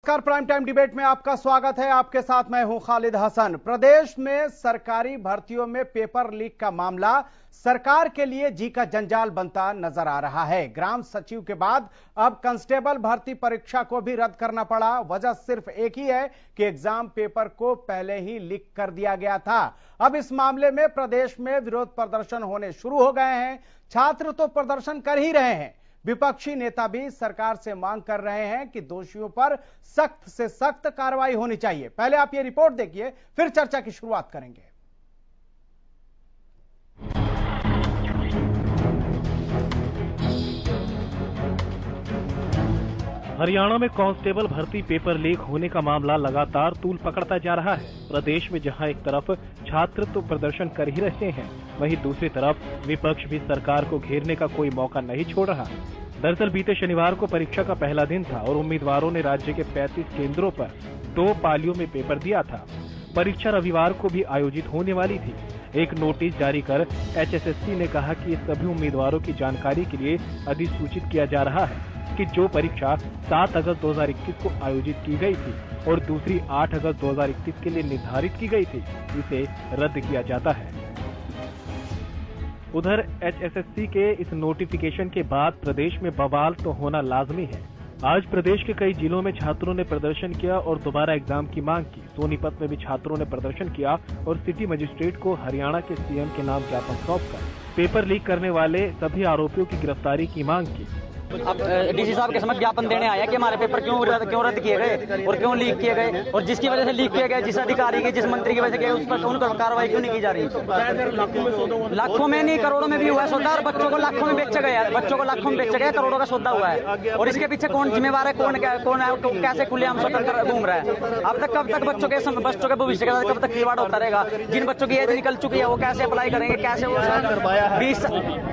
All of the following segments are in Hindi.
नमस्कार, प्राइम टाइम डिबेट में आपका स्वागत है। आपके साथ मैं हूं खालिद हसन। प्रदेश में सरकारी भर्तियों में पेपर लीक का मामला सरकार के लिए जी का जंजाल बनता नजर आ रहा है। ग्राम सचिव के बाद अब कांस्टेबल भर्ती परीक्षा को भी रद्द करना पड़ा। वजह सिर्फ एक ही है कि एग्जाम पेपर को पहले ही लीक कर दिया गया था। अब इस मामले में प्रदेश में विरोध प्रदर्शन होने शुरू हो गए हैं। छात्र तो प्रदर्शन कर ही रहे हैं, विपक्षी नेता भी सरकार से मांग कर रहे हैं कि दोषियों पर सख्त से सख्त कार्रवाई होनी चाहिए। पहले आप ये रिपोर्ट देखिए, फिर चर्चा की शुरुआत करेंगे। हरियाणा में कांस्टेबल भर्ती पेपर लीक होने का मामला लगातार तूल पकड़ता जा रहा है। प्रदेश में जहां एक तरफ छात्र तो प्रदर्शन कर ही रहे हैं, वहीं दूसरी तरफ विपक्ष भी सरकार को घेरने का कोई मौका नहीं छोड़ रहा। दरअसल बीते शनिवार को परीक्षा का पहला दिन था और उम्मीदवारों ने राज्य के 35 केंद्रों पर 2 पालियों में पेपर दिया था। परीक्षा रविवार को भी आयोजित होने वाली थी। एक नोटिस जारी कर HSSC ने कहा कि सभी उम्मीदवारों की जानकारी के लिए अधिसूचित किया जा रहा है कि जो परीक्षा 7 अगस्त 2021 को आयोजित की गई थी और दूसरी 8 अगस्त 2021 के लिए निर्धारित की गई थी, इसे रद्द किया जाता है। उधर HSSC के इस नोटिफिकेशन के बाद प्रदेश में बवाल तो होना लाजमी है। आज प्रदेश के कई जिलों में छात्रों ने प्रदर्शन किया और दोबारा एग्जाम की मांग की। सोनीपत में भी छात्रों ने प्रदर्शन किया और सिटी मजिस्ट्रेट को हरियाणा के CM के नाम ज्ञापन सौंपकर पेपर लीक करने वाले सभी आरोपियों की गिरफ्तारी की मांग की। अब डीसी साहब के समक्ष ज्ञापन देने आया कि हमारे पेपर क्यों रद्द किए गए और क्यों लीक किए गए, और जिसकी वजह से लीक किए गए, जिस अधिकारी की, जिस मंत्री की वजह से किए, उस पर उन पर कार्रवाई क्यों नहीं की जा रही। लाखों में नहीं, करोड़ों में भी हुआ है सौदा, और बच्चों को लाखों में बेचा गया, बच्चों को लाखों में बेचा गया, करोड़ों का सौदा हुआ है। और इसके पीछे कौन जिम्मेवार है, कौन है, कैसे खुलेआम स्वतंत्र घूम रहा है। अब तक कब तक बच्चों के भविष्य के साथ कब तक खिलवाड़ होता रहेगा। जिन बच्चों की एज निकल चुकी है वो कैसे अप्लाई करेंगे, कैसे वो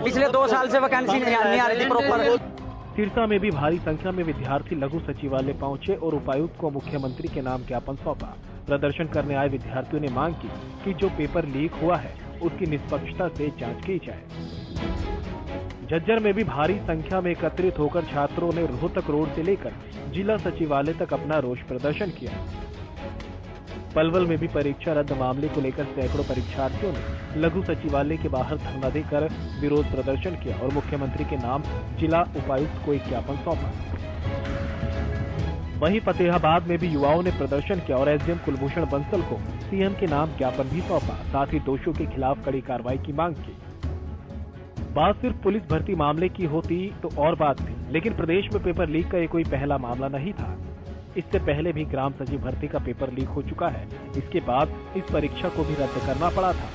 पिछले 2 साल से वैकेंसी नहीं आ रही थी प्रॉपर। सिरसा में भी भारी संख्या में विद्यार्थी लघु सचिवालय पहुंचे और उपायुक्त को मुख्यमंत्री के नाम ज्ञापन सौंपा। प्रदर्शन करने आए विद्यार्थियों ने मांग की कि जो पेपर लीक हुआ है उसकी निष्पक्षता से जांच की जाए। झज्जर में भी भारी संख्या में एकत्रित होकर छात्रों ने रोहतक रोड से लेकर जिला सचिवालय तक अपना रोष प्रदर्शन किया। पलवल में भी परीक्षा रद्द मामले को लेकर सैकड़ों परीक्षार्थियों ने लघु सचिवालय के बाहर धरना देकर विरोध प्रदर्शन किया और मुख्यमंत्री के नाम जिला उपायुक्त को एक ज्ञापन सौंपा। वहीं फतेहाबाद में भी युवाओं ने प्रदर्शन किया और SDM कुलभूषण बंसल को CM के नाम ज्ञापन भी सौंपा। साथ ही दोषियों के खिलाफ कड़ी कार्रवाई की मांग की। बात सिर्फ पुलिस भर्ती मामले की होती तो और बात थी, लेकिन प्रदेश में पेपर लीक का ये कोई पहला मामला नहीं था। इससे पहले भी ग्राम सचिव भर्ती का पेपर लीक हो चुका है। इसके बाद इस परीक्षा को भी रद्द करना पड़ा था।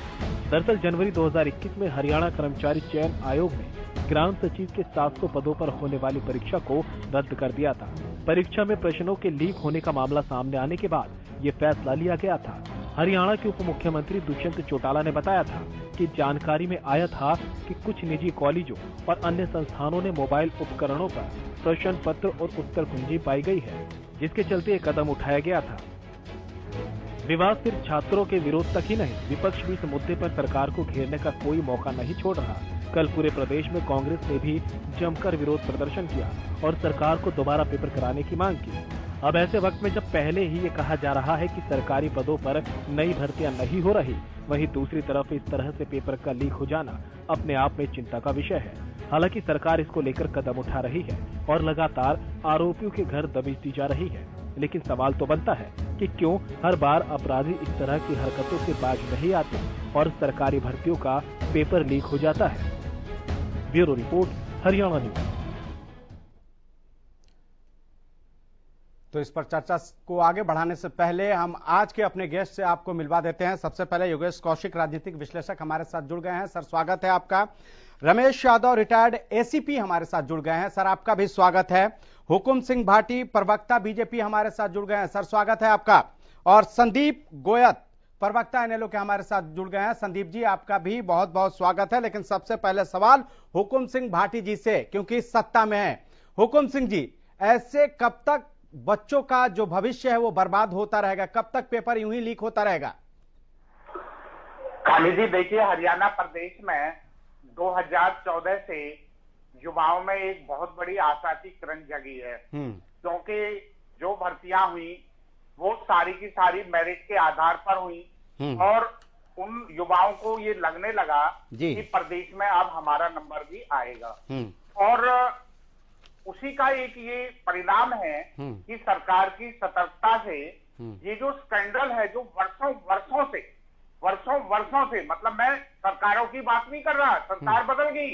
दरअसल जनवरी 2021 में हरियाणा कर्मचारी चयन आयोग ने ग्राम सचिव के 700 पदों पर होने वाली परीक्षा को रद्द कर दिया था। परीक्षा में प्रश्नों के लीक होने का मामला सामने आने के बाद ये फैसला लिया गया था। हरियाणा के उप मुख्यमंत्री दुष्यंत चौटाला ने बताया था कि जानकारी में आया था कि कुछ निजी कॉलेजों और अन्य संस्थानों ने मोबाइल उपकरणों पर प्रश्न पत्र और उत्तर कुंजी पाई गई है, जिसके चलते एक कदम उठाया गया था। विवाद सिर्फ छात्रों के विरोध तक ही नहीं, विपक्ष भी इस मुद्दे पर सरकार को घेरने का कोई मौका नहीं छोड़ रहा। कल पूरे प्रदेश में कांग्रेस ने भी जमकर विरोध प्रदर्शन किया और सरकार को दोबारा पेपर कराने की मांग की। अब ऐसे वक्त में जब पहले ही ये कहा जा रहा है कि सरकारी पदों पर नई भर्तियां नहीं हो रही, वहीं दूसरी तरफ इस तरह से पेपर का लीक हो जाना अपने आप में चिंता का विषय है। हालांकि सरकार इसको लेकर कदम उठा रही है और लगातार आरोपियों के घर दबिश दी जा रही है, लेकिन सवाल तो बनता है कि क्यों हर बार अपराधी इस तरह की हरकतों से बाज नहीं आते और सरकारी भर्तियों का पेपर लीक हो जाता है। Bureau report, Haryana news. तो इस पर चर्चा को आगे बढ़ाने से पहले हम आज के अपने गेस्ट से आपको मिलवा देते हैं। सबसे पहले योगेश कौशिक, राजनीतिक विश्लेषक, हमारे साथ जुड़ गए हैं। सर, स्वागत है आपका। रमेश यादव, रिटायर्ड ACP, हमारे साथ जुड़ गए हैं। सर, आपका भी स्वागत है। हुकुम सिंह भाटी, प्रवक्ता BJP, हमारे साथ जुड़ गए हैं। सर, स्वागत है आपका। और संदीप गोयत, प्रवक्ता NLO के, हमारे साथ जुड़ गए हैं। संदीप जी, आपका भी बहुत बहुत स्वागत है। लेकिन सबसे पहले सवाल हुकुम सिंह भाटी जी से, क्योंकि सत्ता में है। हुकुम सिंह जी, ऐसे कब तक बच्चों का जो भविष्य है वो बर्बाद होता रहेगा? कब तक पेपर यूं ही लीक होता रहेगा? खालिद जी, देखिए, हरियाणा प्रदेश में 2014 से युवाओं में एक बहुत बड़ी आशा की किरण जगी है, क्योंकि जो भर्तियां हुई वो सारी की सारी मेरिट के आधार पर हुई और उन युवाओं को ये लगने लगा कि प्रदेश में अब हमारा नंबर भी आएगा। और उसी का एक ये परिणाम है कि सरकार की सतर्कता से ये जो स्कैंडल है, जो वर्षों से मतलब मैं सरकारों की बात नहीं कर रहा, सरकार बदल गई,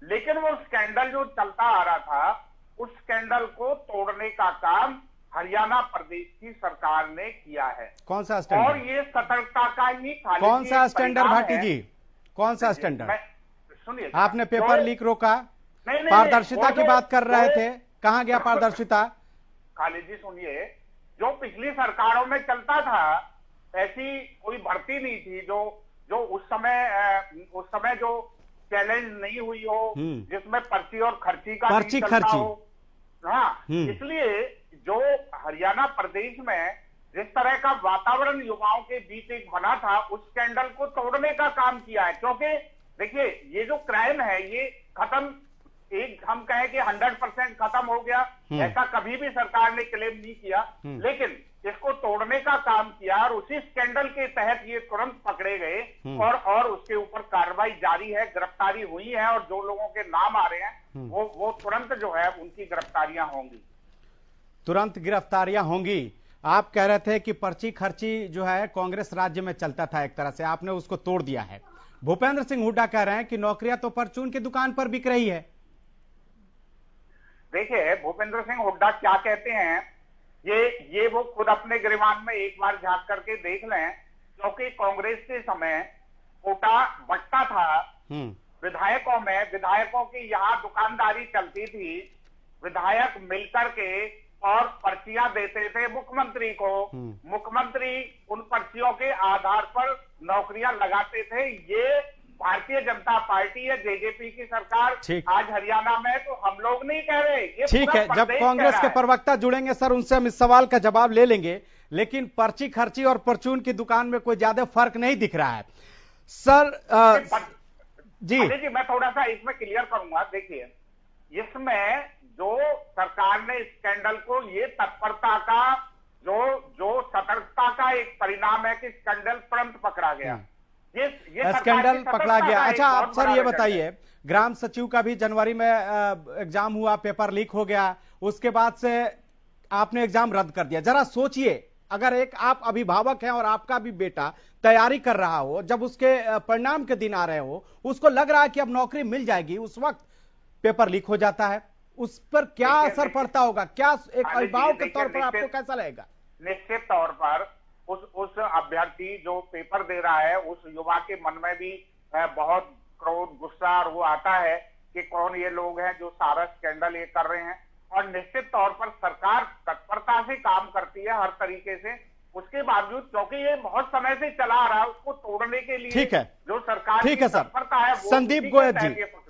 लेकिन वो स्कैंडल जो चलता आ रहा था, उस स्कैंडल को तोड़ने का काम हरियाणा प्रदेश की सरकार ने किया है। कौन सा स्टैंडर्ड? और ये सतर्कता का ही कौन सा स्टैंडर्ड भाटी जी? कौन सा स्टैंडर्ड? सुनिए, आपने पेपर लीक रोका, पारदर्शिता की बात कर रहे थे, कहां गया पारदर्शिता? खालिद जी सुनिए, जो पिछली सरकारों में चलता था ऐसी कोई भर्ती नहीं थी जो उस समय जो चैलेंज नहीं हुई हो, जिसमें पर्ची और खर्ची का पर्ची हो। हाँ, इसलिए जो हरियाणा प्रदेश में जिस तरह का वातावरण युवाओं के बीच एक बना था, उस स्कैंडल को तोड़ने का काम किया है। क्योंकि देखिए, ये जो क्राइम है ये खत्म, एक हम कहें कि 100% खत्म हो गया, ऐसा कभी भी सरकार ने क्लेम नहीं किया, लेकिन इसको तोड़ने का काम किया और उसी स्कैंडल के तहत ये तुरंत पकड़े गए और उसके ऊपर कार्रवाई जारी है, गिरफ्तारी हुई है और जो लोगों के नाम आ रहे हैं वो तुरंत जो है उनकी गिरफ्तारियां होंगी, तुरंत गिरफ्तारियां होंगी। आप कह रहे थे कि पर्ची खर्ची जो है कांग्रेस राज्य में चलता था, एक तरह से आपने उसको तोड़ दिया है। भूपेंद्र सिंह हुड्डा कह रहे हैं कि नौकरियां तो परचून की दुकान पर बिक रही है। देखिए, भूपेंद्र सिंह हुड्डा क्या कहते हैं ये वो खुद अपने गिरबान में एक बार झांक करके देख लें, क्योंकि कांग्रेस के समय कोटा बंटता था विधायकों में, विधायकों की यहाँ दुकानदारी चलती थी, विधायक मिलकर के और पर्चियां देते थे मुख्यमंत्री को, मुख्यमंत्री उन पर्चियों के आधार पर नौकरियां लगाते थे। ये भारतीय जनता पार्टी है, जेजेपी की सरकार आज हरियाणा में, तो हम लोग नहीं कह रहे, ये ठीक है। जब कांग्रेस के प्रवक्ता जुड़ेंगे सर, उनसे हम इस सवाल का जवाब ले लेंगे, लेकिन पर्ची खर्ची और परचून की दुकान में कोई ज्यादा फर्क नहीं दिख रहा है सर। जी मैं थोड़ा सा इसमें क्लियर करूंगा। देखिए, इसमें जो सरकार ने स्कैंडल को, ये तत्परता का जो सतर्कता का एक परिणाम है कि स्कैंडल तुरंत पकड़ा गया, ये स्कैंडल पकड़ा गया। अच्छा, आप सर ये बताइए, ग्राम सचिव का भी जनवरी में एग्जाम हुआ, पेपर लीक हो गया, उसके बाद से आपने एग्जाम रद्द कर दिया। जरा सोचिए, अगर एक आप अभिभावक हैं और आपका भी बेटा तैयारी कर रहा हो, जब उसके परिणाम के दिन आ रहे हो, उसको लग रहा है कि अब नौकरी मिल जाएगी, उस वक्त पेपर लीक हो जाता है, उस पर क्या असर पड़ता होगा? क्या एक अभिभावक के तौर पर आपको कैसा लगेगा? निश्चित तौर पर उस अभ्यर्थी जो पेपर दे रहा है, उस युवा के मन में भी बहुत क्रोध, गुस्सा और वो आता है कि कौन ये लोग हैं जो सारा स्कैंडल ये कर रहे हैं। और निश्चित तौर पर सरकार तत्परता से काम करती है हर तरीके से, उसके बावजूद क्योंकि ये बहुत समय से चला आ रहा है, उसको तोड़ने के लिए ठीक है जो सरकार ठीक है सर। संदीप गोयत जी,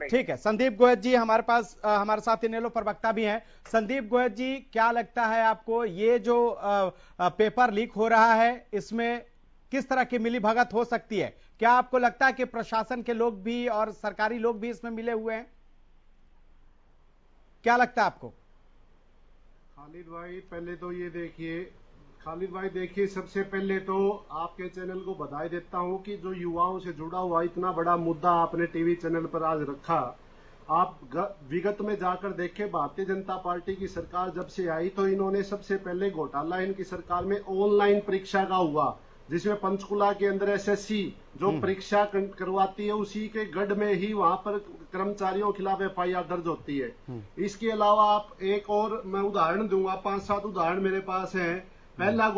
ठीक है, संदीप गोयत जी हमारे पास हमारे साथ इनेलो प्रवक्ता भी हैं। संदीप गोयत जी, क्या लगता है आपको, ये जो पेपर लीक हो रहा है, इसमें किस तरह की मिलीभगत हो सकती है? क्या आपको लगता है कि प्रशासन के लोग भी और सरकारी लोग भी इसमें मिले हुए हैं? क्या लगता है आपको? खालिद भाई, पहले तो ये देखिए, खालिद भाई देखिए, सबसे पहले तो आपके चैनल को बधाई देता हूं कि जो युवाओं से जुड़ा हुआ इतना बड़ा मुद्दा आपने टीवी चैनल पर आज रखा। आप विगत में जाकर देखें, भारतीय जनता पार्टी की सरकार जब से आई तो इन्होंने सबसे पहले घोटाला इनकी सरकार में ऑनलाइन परीक्षा का हुआ, जिसमें पंचकुला के अंदर एसएससी जो परीक्षा करवाती है, उसी के गढ़ में ही वहां पर कर्मचारियों के खिलाफ एफआईआर दर्ज होती है। इसके अलावा आप एक और मैं उदाहरण दूंगा, 5-7 उदाहरण मेरे पास हैं। पहला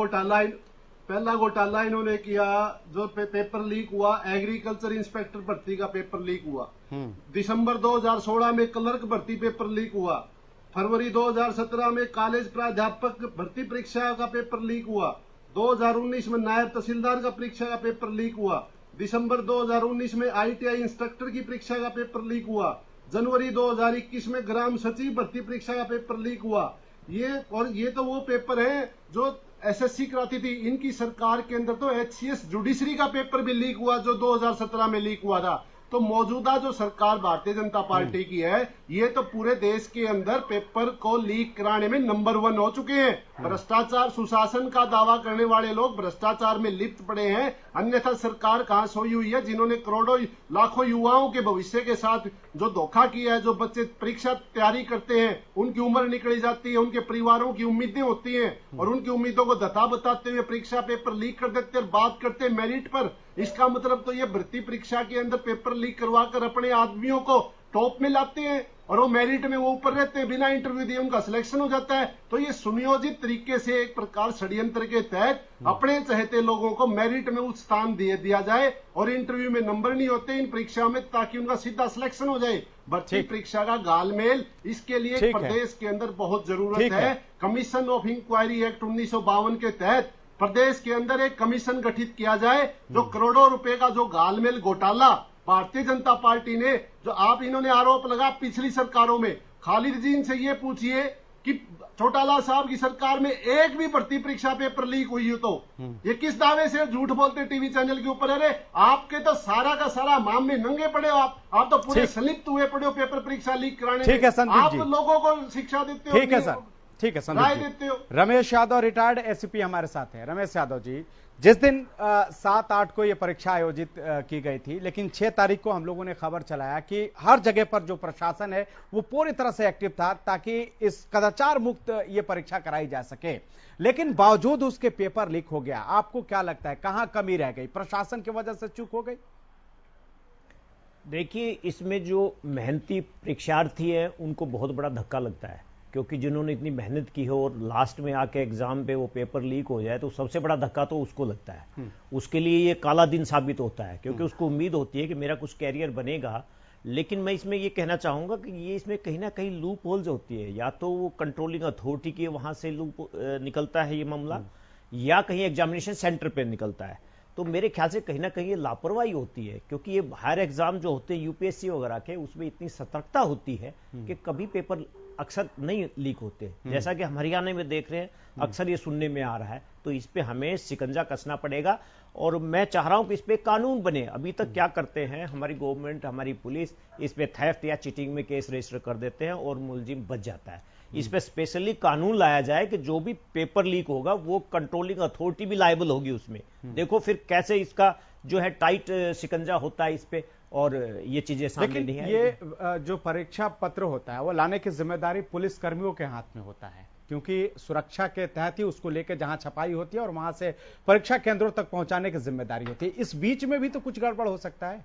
घोटाला इन्होंने किया जो पेपर लीक हुआ, एग्रीकल्चर इंस्पेक्टर भर्ती का पेपर लीक हुआ। दिसंबर 2016 में क्लर्क भर्ती पेपर लीक हुआ। फरवरी 2017 में कॉलेज प्राध्यापक भर्ती परीक्षा का पेपर लीक हुआ। 2019 में नायब तहसीलदार का परीक्षा का पेपर लीक हुआ। दिसंबर 2019 में आईटीआई इंस्ट्रक्टर की परीक्षा का पेपर लीक हुआ। जनवरी 2021 में ग्राम सचिव भर्ती परीक्षा का पेपर लीक हुआ। ये तो वो पेपर है जो एसएससी कराती थी। इनकी सरकार के अंदर तो एचसीएस जुडिशरी का पेपर भी लीक हुआ जो 2017 में लीक हुआ था। तो मौजूदा जो सरकार भारतीय जनता पार्टी की है, ये तो पूरे देश के अंदर पेपर को लीक कराने में नंबर 1 हो चुके हैं। भ्रष्टाचार सुशासन का दावा करने वाले लोग भ्रष्टाचार में लिप्त पड़े हैं, अन्यथा सरकार कहां सोई हुई है जिन्होंने करोड़ों लाखों युवाओं के भविष्य के साथ जो धोखा किया है। जो बच्चे परीक्षा तैयारी करते हैं, उनकी उम्र निकली जाती है, उनके परिवारों की उम्मीदें होती हैं और उनकी उम्मीदों को धता बताते हुए परीक्षा पेपर लीक कर देते हैं, बात करते हैं मेरिट पर। इसका मतलब तो ये भर्ती परीक्षा के अंदर पेपर लीक करवाकर अपने आदमियों को टॉप में लाते हैं और वो मेरिट में वो ऊपर रहते हैं, बिना इंटरव्यू दिए उनका सिलेक्शन हो जाता है। तो ये सुनियोजित तरीके से एक प्रकार षड्यंत्र के तहत अपने चाहते लोगों को मेरिट में उच्च स्थान दिया जाए और इंटरव्यू में नंबर नहीं होते इन परीक्षाओं में, ताकि उनका सीधा सिलेक्शन हो जाए। भर्ती परीक्षा का गालमेल, इसके लिए प्रदेश के अंदर बहुत जरूरत है। कमीशन ऑफ इंक्वायरी एक्ट 1952 के तहत प्रदेश के अंदर एक कमीशन गठित किया जाए जो करोड़ों रुपए का जो गालमेल घोटाला भारतीय जनता पार्टी ने, जो आप इन्होंने आरोप लगा पिछली सरकारों में, खालिद जी से ये पूछिए कि चौटाला साहब की सरकार में एक भी भर्ती परीक्षा पेपर लीक हुई हो तो ये किस दावे से झूठ बोलते टीवी चैनल के ऊपर? अरे आपके तो सारा का सारा मामले नंगे पड़े हो, आप तो पूरे संलिप्त हुए पड़े हो पेपर परीक्षा लीक कराने में। ठीक है संदीप आप जी, लोगों को शिक्षा देते हो। ठीक है सर, ठीक है संदीप जी। रमेश यादव रिटायर्ड एसीपी हमारे साथ हैं। रमेश यादव जी, जिस दिन 7-8 को ये परीक्षा आयोजित की गई थी, लेकिन 6 तारीख को हम लोगों ने खबर चलाया कि हर जगह पर जो प्रशासन है वो पूरी तरह से एक्टिव था ताकि इस कदाचार मुक्त ये परीक्षा कराई जा सके, लेकिन बावजूद उसके पेपर लीक हो गया। आपको क्या लगता है कहां कमी रह गई? प्रशासन की वजह से चूक हो गई? देखिए, इसमें जो मेहनती परीक्षार्थी है उनको बहुत बड़ा धक्का लगता है, क्योंकि जिन्होंने इतनी मेहनत की हो और लास्ट में आके एग्जाम पे वो पेपर लीक हो जाए तो सबसे बड़ा धक्का तो उसको लगता है। उसके लिए ये काला दिन साबित होता है, क्योंकि उसको उम्मीद होती है कि मेरा कुछ कैरियर बनेगा। लेकिन मैं इसमें ये कहना चाहूंगा कि ये इसमें कहीं ना कहीं लूप होल्स होती है, या तो वो कंट्रोलिंग अथॉरिटी के वहां से लूप निकलता है ये मामला, या कहीं एग्जामिनेशन सेंटर पे निकलता है। तो मेरे ख्याल से कहीं ना कहीं ये लापरवाही होती है, क्योंकि ये हायर एग्जाम जो होते हैं यूपीएससी वगैरह के, उसमें इतनी सतर्कता होती है कि कभी पेपर अक्सर नहीं लीक होते, जैसा कि हम हरियाणा में देख रहे हैं अक्सर ये सुनने में आ रहा है। तो इस पे हमें शिकंजा कसना पड़ेगा और मैं चाह रहा हूं कि इस पे कानून बने। अभी तक क्या करते हैं हमारी गवर्नमेंट, हमारी पुलिस, इस पे थेफ्ट या चीटिंग में केस रजिस्टर कर देते हैं और मुलजिम बच जाता है। इस पे स्पेशली कानून लाया जाए कि जो भी पेपर लीक होगा वो कंट्रोलिंग अथॉरिटी भी लायबल होगी उसमें। देखो फिर कैसे इसका जो है टाइट शिकंजा होता है इस पे, और ये चीजें सामने नहीं है। ये जो परीक्षा पत्र होता है वो लाने की जिम्मेदारी पुलिस कर्मियों के हाथ में होता है, क्योंकि सुरक्षा के तहत ही उसको लेकर जहां छपाई होती है और वहां से परीक्षा केंद्रों तक पहुंचाने की जिम्मेदारी होती है। इस बीच में भी तो कुछ गड़बड़ हो सकता है।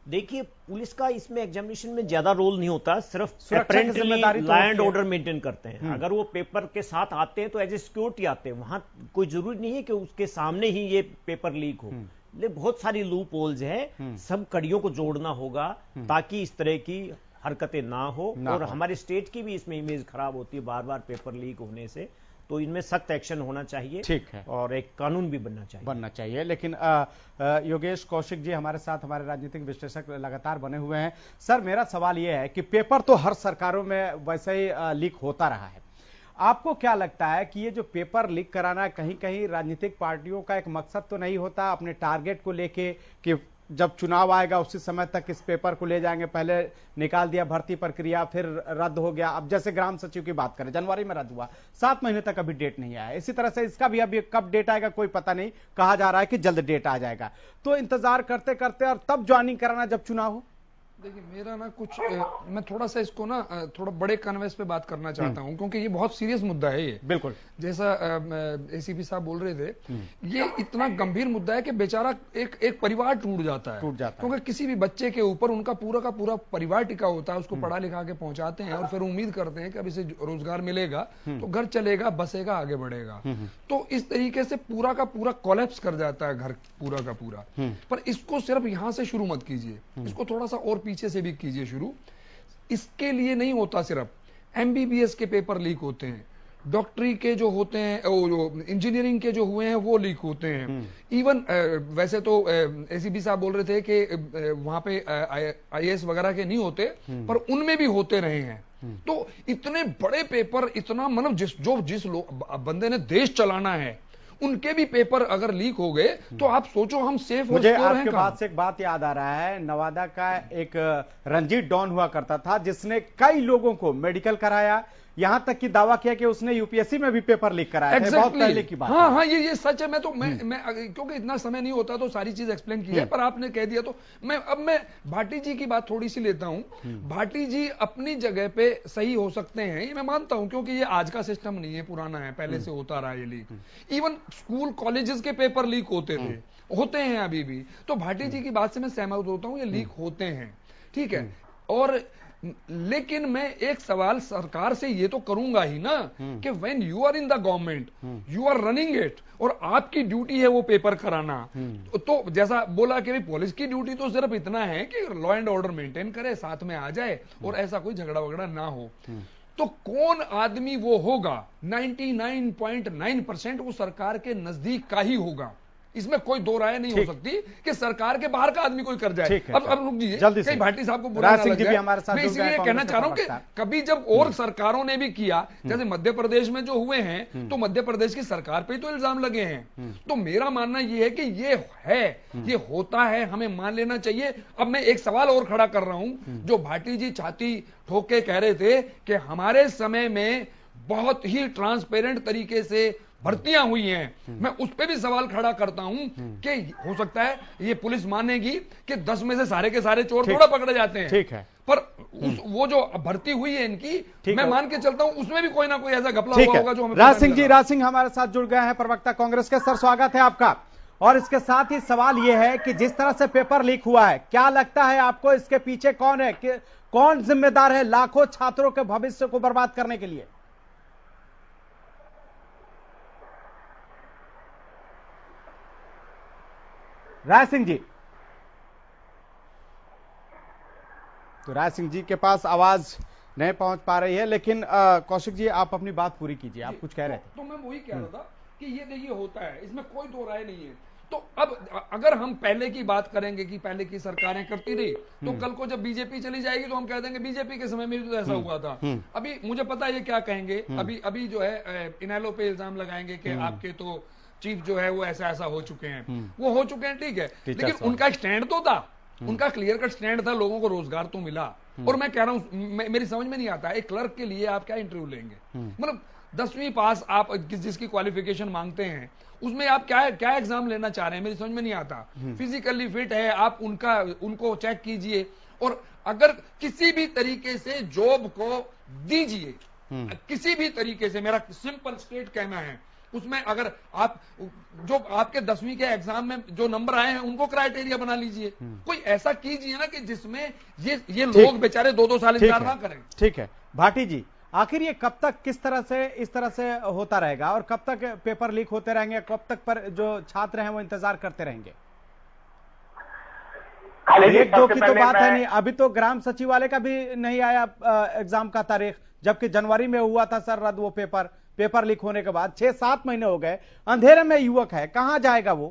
देखिए, पुलिस का इसमें एग्जामिनेशन में ज्यादा रोल नहीं होता, सिर्फ जिम्मेदारी लॉ एंड ऑर्डर मेंटेन करते हैं। अगर वो पेपर के साथ आते हैं तो एज ए सिक्योरिटी आते हैं, वहां कोई जरूरी नहीं है कि उसके सामने ही ये पेपर लीक हो। लेकिन बहुत सारी लूप होल्स है, सब कड़ियों को जोड़ना होगा ताकि इस तरह की हरकतें ना हो और हमारे स्टेट की भी इसमें इमेज खराब होती है बार बार पेपर लीक होने से। तो इनमें सख्त एक्शन होना चाहिए, ठीक है, और एक कानून भी बनना चाहिए। लेकिन योगेश कौशिक जी हमारे साथ, हमारे राजनीतिक विश्लेषक लगातार बने हुए हैं। सर, मेरा सवाल यह है कि पेपर तो हर सरकारों में वैसे ही लीक होता रहा है, आपको क्या लगता है कि ये जो पेपर लीक कराना कहीं कहीं राजनीतिक पार्टियों का एक मकसद तो नहीं होता अपने टारगेट को लेके कि जब चुनाव आएगा उसी समय तक इस पेपर को ले जाएंगे? पहले निकाल दिया भर्ती प्रक्रिया, फिर रद्द हो गया। अब जैसे ग्राम सचिव की बात करें, जनवरी में रद्द हुआ, 7 महीने तक अभी डेट नहीं आया। इसी तरह से इसका भी अभी कब डेट आएगा कोई पता नहीं, कहा जा रहा है कि जल्द डेट आ जाएगा। तो इंतजार करते करते और तब ज्वाइनिंग कराना जब चुनाव हो। देखिए, मेरा ना कुछ मैं थोड़ा सा इसको ना थोड़ा बड़े कन्वेंस पे बात करना चाहता हूं, क्योंकि ये बहुत सीरियस मुद्दा है। ये बिल्कुल जैसा एसीपी साहब बोल रहे थे, ये इतना गंभीर मुद्दा है कि बेचारा एक परिवार टूट जाता है, क्योंकि किसी भी बच्चे के ऊपर उनका पूरा का पूरा परिवार टिका होता है। उसको पढ़ा लिखा के पहुंचाते हैं और फिर उम्मीद करते हैं कि अब इसे रोजगार मिलेगा तो घर चलेगा, बसेगा, आगे बढ़ेगा। तो इस तरीके से पूरा का पूरा कोलैप्स कर जाता है घर पूरा का पूरा। पर इसको सिर्फ यहां से शुरू मत कीजिए, इसको थोड़ा सा और पीछे से भी कीजिए शुरू। इसके लिए नहीं होता सिर्फ एमबीबीएस के पेपर लीक होते हैं, डॉक्टरी के जो होते हैं, इंजीनियरिंग के जो हुए हैं वो लीक होते हैं। इवन वैसे तो एसीपी साहब बोल रहे थे कि वहां पे आईएएस वगैरह के नहीं होते, पर उनमें भी होते रहे हैं। तो इतने बड़े पेपर, इतना मतलब जिस बंदे ने देश चलाना है उनके भी पेपर अगर लीक हो गए तो आप सोचो हम सेफ हो। मुझे आपके बात से एक बात याद आ रहा है, नवादा का एक रंजीत डॉन हुआ करता था जिसने कई लोगों को मेडिकल कराया, यहां तक कि दावा किया कि उसने यूपीएससी में भी पेपर लीक कराया। बहुत पहले की बात। हाँ, ये सच है। मैं क्योंकि इतना समय नहीं होता तो सारी चीज एक्सप्लेन की है, पर आपने कह दिया तो मैं भाटी जी की बात थोड़ी सी लेता हूं। भाटी जी अपनी जगह पे सही हो सकते हैं, ये मैं मानता हूं, क्योंकि ये आज का सिस्टम नहीं है, पुराना है, पहले से होता रहा ये लीक। इवन स्कूल कॉलेजेस के पेपर लीक होते हैं अभी भी। तो भाटी जी की बात से मैं सहमत होता हूं, ये लीक होते हैं, ठीक है। और लेकिन मैं एक सवाल सरकार से ये तो करूंगा ही ना कि when you are in the government, you are running it, और आपकी ड्यूटी है वो पेपर कराना, तो जैसा बोला कि पुलिस की ड्यूटी तो सिर्फ इतना है कि लॉ एंड ऑर्डर मेंटेन करे, साथ में आ जाए और ऐसा कोई झगड़ा वगड़ा ना हो। तो कौन आदमी वो होगा? 99.9% वो सरकार के नजदीक का ही होगा। इसमें कोई दो राय नहीं हो सकती कि सरकार के बाहर का आदमी कोई कर जाए। अब रुक दीजिए, कहीं भाटी साहब को बुरा ना लग जाए। मैं इसलिए कहना चाह रहा हूं कि कभी जब और सरकारों ने भी किया, जैसे मध्य प्रदेश में जो हुए हैं, तो मध्य प्रदेश की सरकार पे तो इल्जाम लगे हैं। तो मेरा मानना यह है कि ये होता है, हमें मान लेना चाहिए। अब मैं एक सवाल और खड़ा कर रहा हूं, जो भाटी जी छाती ठोक के कह रहे थे कि हमारे समय में बहुत ही ट्रांसपेरेंट तरीके से भर्तियां हुई हैं। मैं उस पे भी सवाल खड़ा करता हूं कि हो सकता है ये पुलिस मानेगी कि 10 में से सारे के सारे चोर थोड़ा पकड़े जाते हैं, ठीक है, पर वो जो भर्ती हुई है इनकी, मैं मान के चलता हूं उसमें भी कोई ना कोई ऐसा घपला हुआ होगा जो हमें। राज सिंह हमारे साथ जुड़ गए हैं, प्रवक्ता कांग्रेस के। सर, स्वागत है आपका। और इसके साथ ही सवाल यह है कि जिस तरह से पेपर लीक हुआ है, क्या लगता है आपको इसके पीछे कौन है, कौन जिम्मेदार है लाखों छात्रों के भविष्य को बर्बाद करने के लिए? राय सिंह जी, तो राय सिंह जी के पास आवाज नहीं पहुंच पा रही है, लेकिन कौशिक जी आप अपनी बात पूरी कीजिए, आप कुछ कह रहे थे। तो मैं वही कह रहा था कि ये देखिए होता है, इसमें कोई दो राय नहीं है। तो अब अगर हम पहले की बात करेंगे कि पहले की सरकारें करती रही, तो कल को जब बीजेपी चली जाएगी तो हम कह देंगे बीजेपी के समय में भी तो ऐसा हुआ था। अभी मुझे पता है ये क्या कहेंगे, अभी जो है इनेलो पे इल्जाम लगाएंगे कि आपके तो चीफ जो है वो ऐसा हो चुके हैं, वो हो चुके हैं, ठीक है, लेकिन उनका स्टैंड तो था, उनका क्लियर कट स्टैंड था, लोगों को रोजगार तो मिला। और मैं कह रहा हूं, मेरी समझ में नहीं आता एक क्लर्क के लिए आप क्या इंटरव्यू लेंगे, मतलब 10वीं पास आप जिसकी क्वालिफिकेशन मांगते हैं उसमें आप क्या एग्जाम लेना चाह रहे हैं, मेरी समझ में नहीं आता। फिजिकली फिट है आप, उनको चेक कीजिए, और अगर किसी भी तरीके से जॉब को दीजिए, किसी भी तरीके से, मेरा सिंपल स्टेट कहना है, उसमें अगर आप जो आपके 10वीं के एग्जाम में जो नंबर आए हैं उनको क्राइटेरिया बना लीजिए, कोई ऐसा कीजिए ना कि जिसमें ये लोग बेचारे 2-2 साल इंतजार ना करें। ठीक है भाटी जी, आखिर ये कब तक इस तरह से होता रहेगा और कब तक पेपर लीक होते रहेंगे, कब तक पर जो छात्र हैं वो इंतजार करते रहेंगे? एक दो की तो बात है नहीं, अभी तो ग्राम सचिवालय का भी नहीं आया एग्जाम का तारीख, जबकि जनवरी में हुआ था सर रद्द वो पेपर लीक होने के बाद। 6-7 महीने हो गए, अंधेरे में युवक है, कहां जाएगा वो?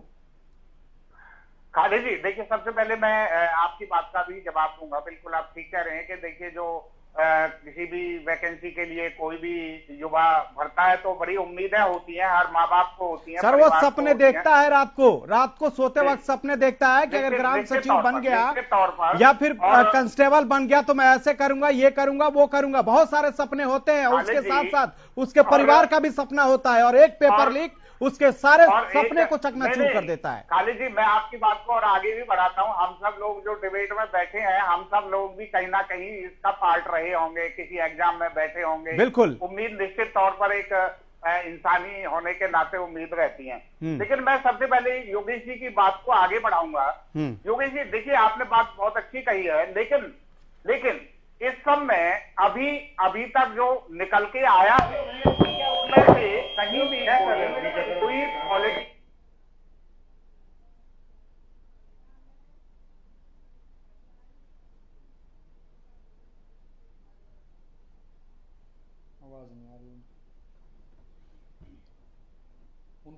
खालिद जी देखिए, सबसे पहले मैं आपकी बात का भी जवाब दूंगा। बिल्कुल आप ठीक कह रहे हैं कि देखिए जो किसी भी वैकेंसी के लिए कोई भी युवा भरता है तो बड़ी उम्मीदें होती हैं, हर माँ बाप को होती हैं। सर वो सपने देखता है, रात को सोते वक्त सपने देखता है कि अगर ग्राम सचिव बन गया या फिर कांस्टेबल बन गया तो मैं ऐसे करूंगा, ये करूंगा, वो करूंगा, बहुत सारे सपने होते हैं। उसके साथ साथ उसके परिवार का भी सपना होता है, और एक पेपर लीक उसके सारे सपने को चकनाचूर कर देता है। खालिद जी मैं आपकी बात को और आगे भी बढ़ाता हूं। हम सब लोग जो डिबेट में बैठे हैं, हम सब लोग भी कहीं ना कहीं इसका पार्ट रहे होंगे, किसी एग्जाम में बैठे होंगे। बिल्कुल, उम्मीद निश्चित तौर पर एक इंसानी होने के नाते उम्मीद रहती है। लेकिन मैं सबसे पहले योगेश जी की बात को आगे बढ़ाऊंगा। योगेश जी देखिए, आपने बात बहुत अच्छी कही है, लेकिन इस सब में अभी तक जो निकल के आया है उसमें से कहीं भी कोई पॉलिटिक्स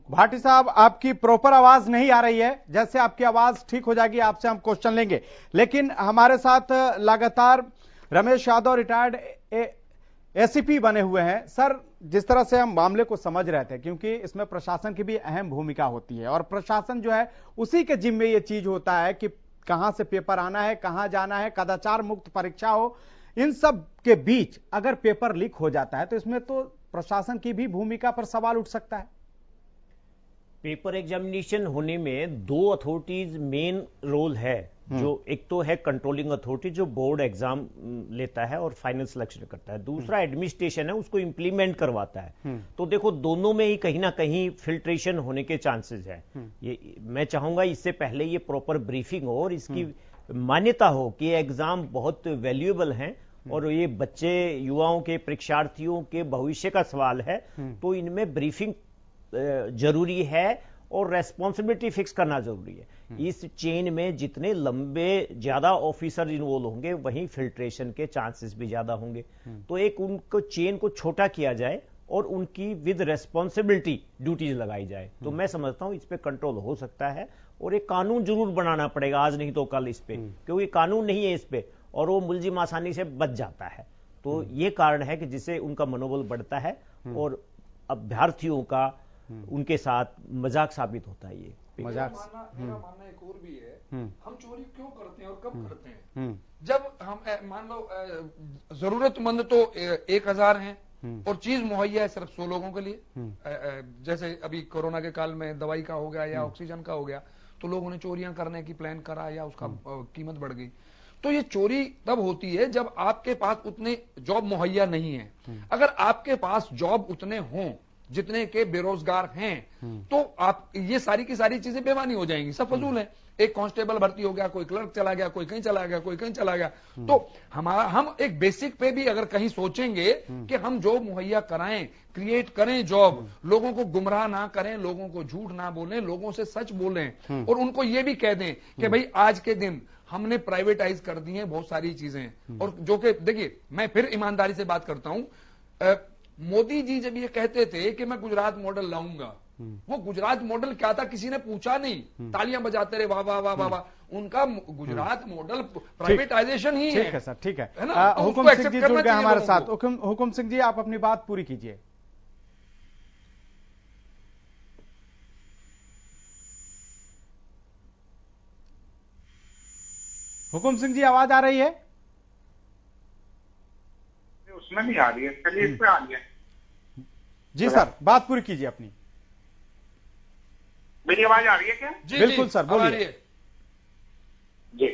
भाटी साहब आपकी प्रॉपर आवाज नहीं आ रही है, जैसे आपकी आवाज ठीक हो जाएगी आपसे हम क्वेश्चन लेंगे। लेकिन हमारे साथ लगातार रमेश यादव रिटायर्ड एसीपी बने हुए हैं। सर जिस तरह से हम मामले को समझ रहे थे, क्योंकि इसमें प्रशासन की भी अहम भूमिका होती है और प्रशासन जो है उसी के जिम्मे ये चीज होता है कि कहां से पेपर आना है, कहां जाना है, कदाचार मुक्त परीक्षा हो। इन सब के बीच अगर पेपर लीक हो जाता है तो इसमें तो प्रशासन की भी भूमिका पर सवाल उठ सकता है। पेपर एग्जामिनेशन होने में दो अथॉरिटीज मेन रोल है, जो एक तो है कंट्रोलिंग अथॉरिटी जो बोर्ड एग्जाम लेता है और फाइनल सिलेक्शन करता है, दूसरा एडमिनिस्ट्रेशन है उसको इंप्लीमेंट करवाता है। तो देखो दोनों में ही कहीं ना कहीं फिल्ट्रेशन होने के चांसेस है। ये मैं चाहूंगा इससे पहले ये प्रॉपर ब्रीफिंग हो और इसकी मान्यता हो कि एग्जाम बहुत वैल्यूएबल हैं और ये बच्चे युवाओं के परीक्षार्थियों के भविष्य का सवाल है, तो इनमें ब्रीफिंग जरूरी है और रेस्पॉन्सिबिलिटी फिक्स करना जरूरी है। इस चेन में जितने लंबे ज्यादा ऑफिसर इन्वॉल्व होंगे वहीं फिल्ट्रेशन के चांसेस भी ज्यादा होंगे। तो एक उनको चेन को छोटा किया जाए और उनकी विद रेस्पॉन्सिबिलिटी ड्यूटीज लगाई जाए, तो मैं समझता हूं इस पे कंट्रोल हो सकता है। और एक कानून जरूर बनाना पड़ेगा, आज नहीं तो कल इस पे, क्योंकि कानून नहीं है इस पे और वो मुलजिम आसानी से बच जाता है। तो ये कारण है कि जिससे उनका मनोबल बढ़ता है और अभ्यर्थियों का उनके साथ मजाक साबित होता है। ये मजाक मेरा मानना एक और भी है, हम चोरी क्यों करते हैं और कब करते हैं? जब हम मान लो जरूरतमंद तो 1000 हैं और चीज मुहैया है सिर्फ 100 लोगों के लिए, जैसे अभी कोरोना के काल में दवाई का हो गया या ऑक्सीजन का हो गया, तो लोगों ने चोरियां करने की प्लान करा या उसका कीमत बढ़ गई। तो ये चोरी तब होती है जब आपके पास उतने जॉब मुहैया नहीं है। अगर आपके पास जॉब उतने हों जितने के बेरोजगार हैं, तो आप ये सारी की सारी चीजें बेमानी हो जाएंगी, सब फजूल है। एक कांस्टेबल भर्ती हो गया, कोई क्लर्क चला गया, कोई कहीं चला गया, कोई कहीं चला गया। तो हम एक बेसिक पे भी अगर कहीं सोचेंगे कि हम जॉब मुहैया कराएं, क्रिएट करें जॉब, लोगों को गुमराह ना करें, लोगों को झूठ ना बोलें, लोगों से सच बोलें और उनको ये भी कह दें कि भाई आज के दिन हमने प्राइवेटाइज कर दी है बहुत सारी चीजें। और जो कि देखिए मैं फिर ईमानदारी से बात करता हूं, मोदी जी जब ये कहते थे कि मैं गुजरात मॉडल लाऊंगा, वो गुजरात मॉडल क्या था किसी ने पूछा नहीं, तालियां बजाते रहे वाह वाह वाह वाह वाह। उनका गुजरात मॉडल प्राइवेटाइजेशन ही है। ठीक है सर, ठीक है ना। हुकुम सिंह जी जुड़ गए हमारे साथ। हुकुम सिंह जी आप अपनी बात पूरी कीजिए। हुकुम सिंह जी आवाज आ रही है? उसमें नहीं आ रही है, चलिए इस पे आ रही है। जी सर बात पूरी कीजिए अपनी। मेरी आवाज आ रही है क्या? जी बिल्कुल सर बोलिए। जी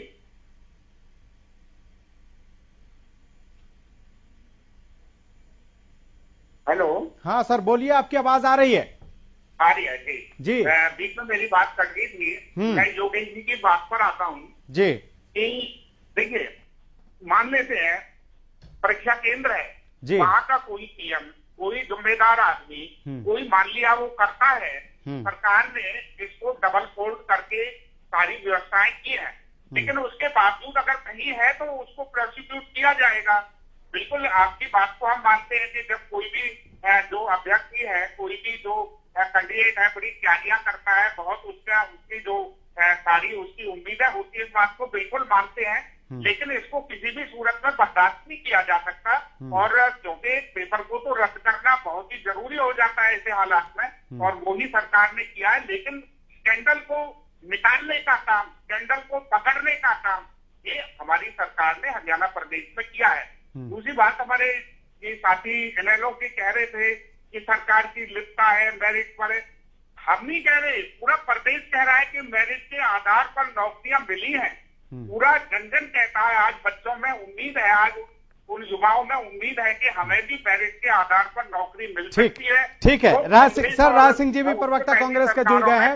हेलो। हाँ सर बोलिए, आपकी आवाज आ रही है? आ रही है जी। बीच में मेरी बात कट गई थी। मैं योगेश जी की बात पर आता हूँ जी। देखिए मान लेते हैं परीक्षा केंद्र है, वहां का कोई पीएम, कोई जिम्मेदार आदमी, कोई मान लिया वो करता है, सरकार ने इसको डबल फोल्ड करके सारी व्यवस्थाएं की है, लेकिन उसके बावजूद अगर नहीं है तो उसको प्रोसिक्यूट किया जाएगा। बिल्कुल आपकी बात को हम मानते हैं कि जब कोई भी जो अभ्यर्थी है, कोई भी जो कैंडिडेट है बड़ी तैयारियां करता है, बहुत उसकी जो सारी उसकी उम्मीदें होती है, इस बात को बिल्कुल मानते हैं, लेकिन इसको किसी भी सूरत में बर्दाश्त नहीं किया जा सकता। और क्योंकि पेपर को तो रद्द करना बहुत ही जरूरी हो जाता है ऐसे हालात में, और वो ही सरकार ने किया है। लेकिन स्कैंडल को निकालने का काम, स्कैंडल को पकड़ने का काम ये हमारी सरकार ने हरियाणा प्रदेश में किया है। दूसरी बात, हमारे ये साथी एनएलओ के कह रहे थे कि सरकार की लिप्तता है मेरिट पर। हम नहीं कह रहे, पूरा प्रदेश कह रहा है कि मेरिट के आधार पर नौकरियां मिली हैं। पूरा जन जन कहता है, आज बच्चों में उम्मीद है, आज उन युवाओं में उम्मीद है कि हमें भी मेरिट के आधार पर नौकरी मिल सकती है। ठीक है। राज सिंह जी भी प्रवक्ता कांग्रेस के जुड़ गए हैं।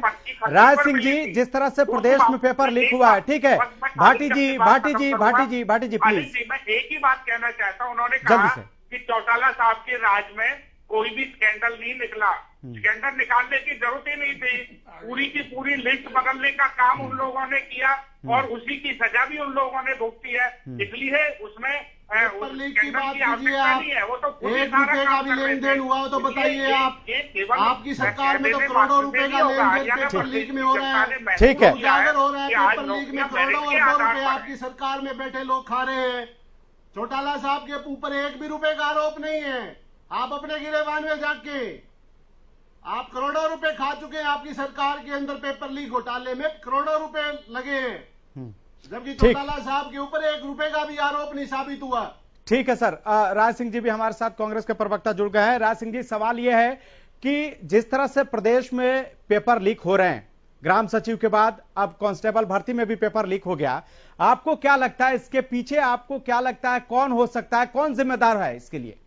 राज सिंह जी, जिस तरह से प्रदेश में पेपर लीक हुआ है, ठीक है, भाटी जी प्लीज। मैं एक ही बात कहना चाहता हूँ, उन्होंने कहा कि चौटाला साहब के राज में कोई भी स्कैंडल नहीं निकला। स्कैंडल निकालने की जरूरत ही नहीं थी, पूरी की पूरी लिस्ट बदलने का काम उन लोगों ने किया और उसी की सजा भी उन लोगों ने भुगती है। इसलिए उसमें की बात कीजिए आप। 1 रुपए का भी लेन देन हुआ हो तो बताइए आप। आपकी सरकार में तो करोड़ों रुपए का लेन देन पेपर लीक में हो रहा है। ठीक है, उजागर हो रहा है पेपर लीक में, करोड़ों अरबों रुपए आपकी सरकार में बैठे लोग खा रहे हैं। चौटाला साहब के ऊपर 1 भी रुपए का आरोप नहीं है। आप अपने गिरेबान में जाके आप करोड़ों रुपए खा चुके हैं। आपकी सरकार के अंदर पेपर लीक घोटाले में करोड़ों रुपए लगे हैं, जबकि चौटाला साहब के ऊपर 1 रुपए का भी आरोप नहीं साबित हुआ। ठीक है सर। राज सिंह जी भी हमारे साथ कांग्रेस के प्रवक्ता जुड़ गए हैं। राज सिंह जी, सवाल यह है कि जिस तरह से प्रदेश में पेपर लीक हो रहे हैं, ग्राम सचिव के बाद अब कांस्टेबल भर्ती में भी पेपर लीक हो गया, आपको क्या लगता है इसके पीछे? आपको क्या लगता है कौन हो सकता है, कौन जिम्मेदार है इसके लिए?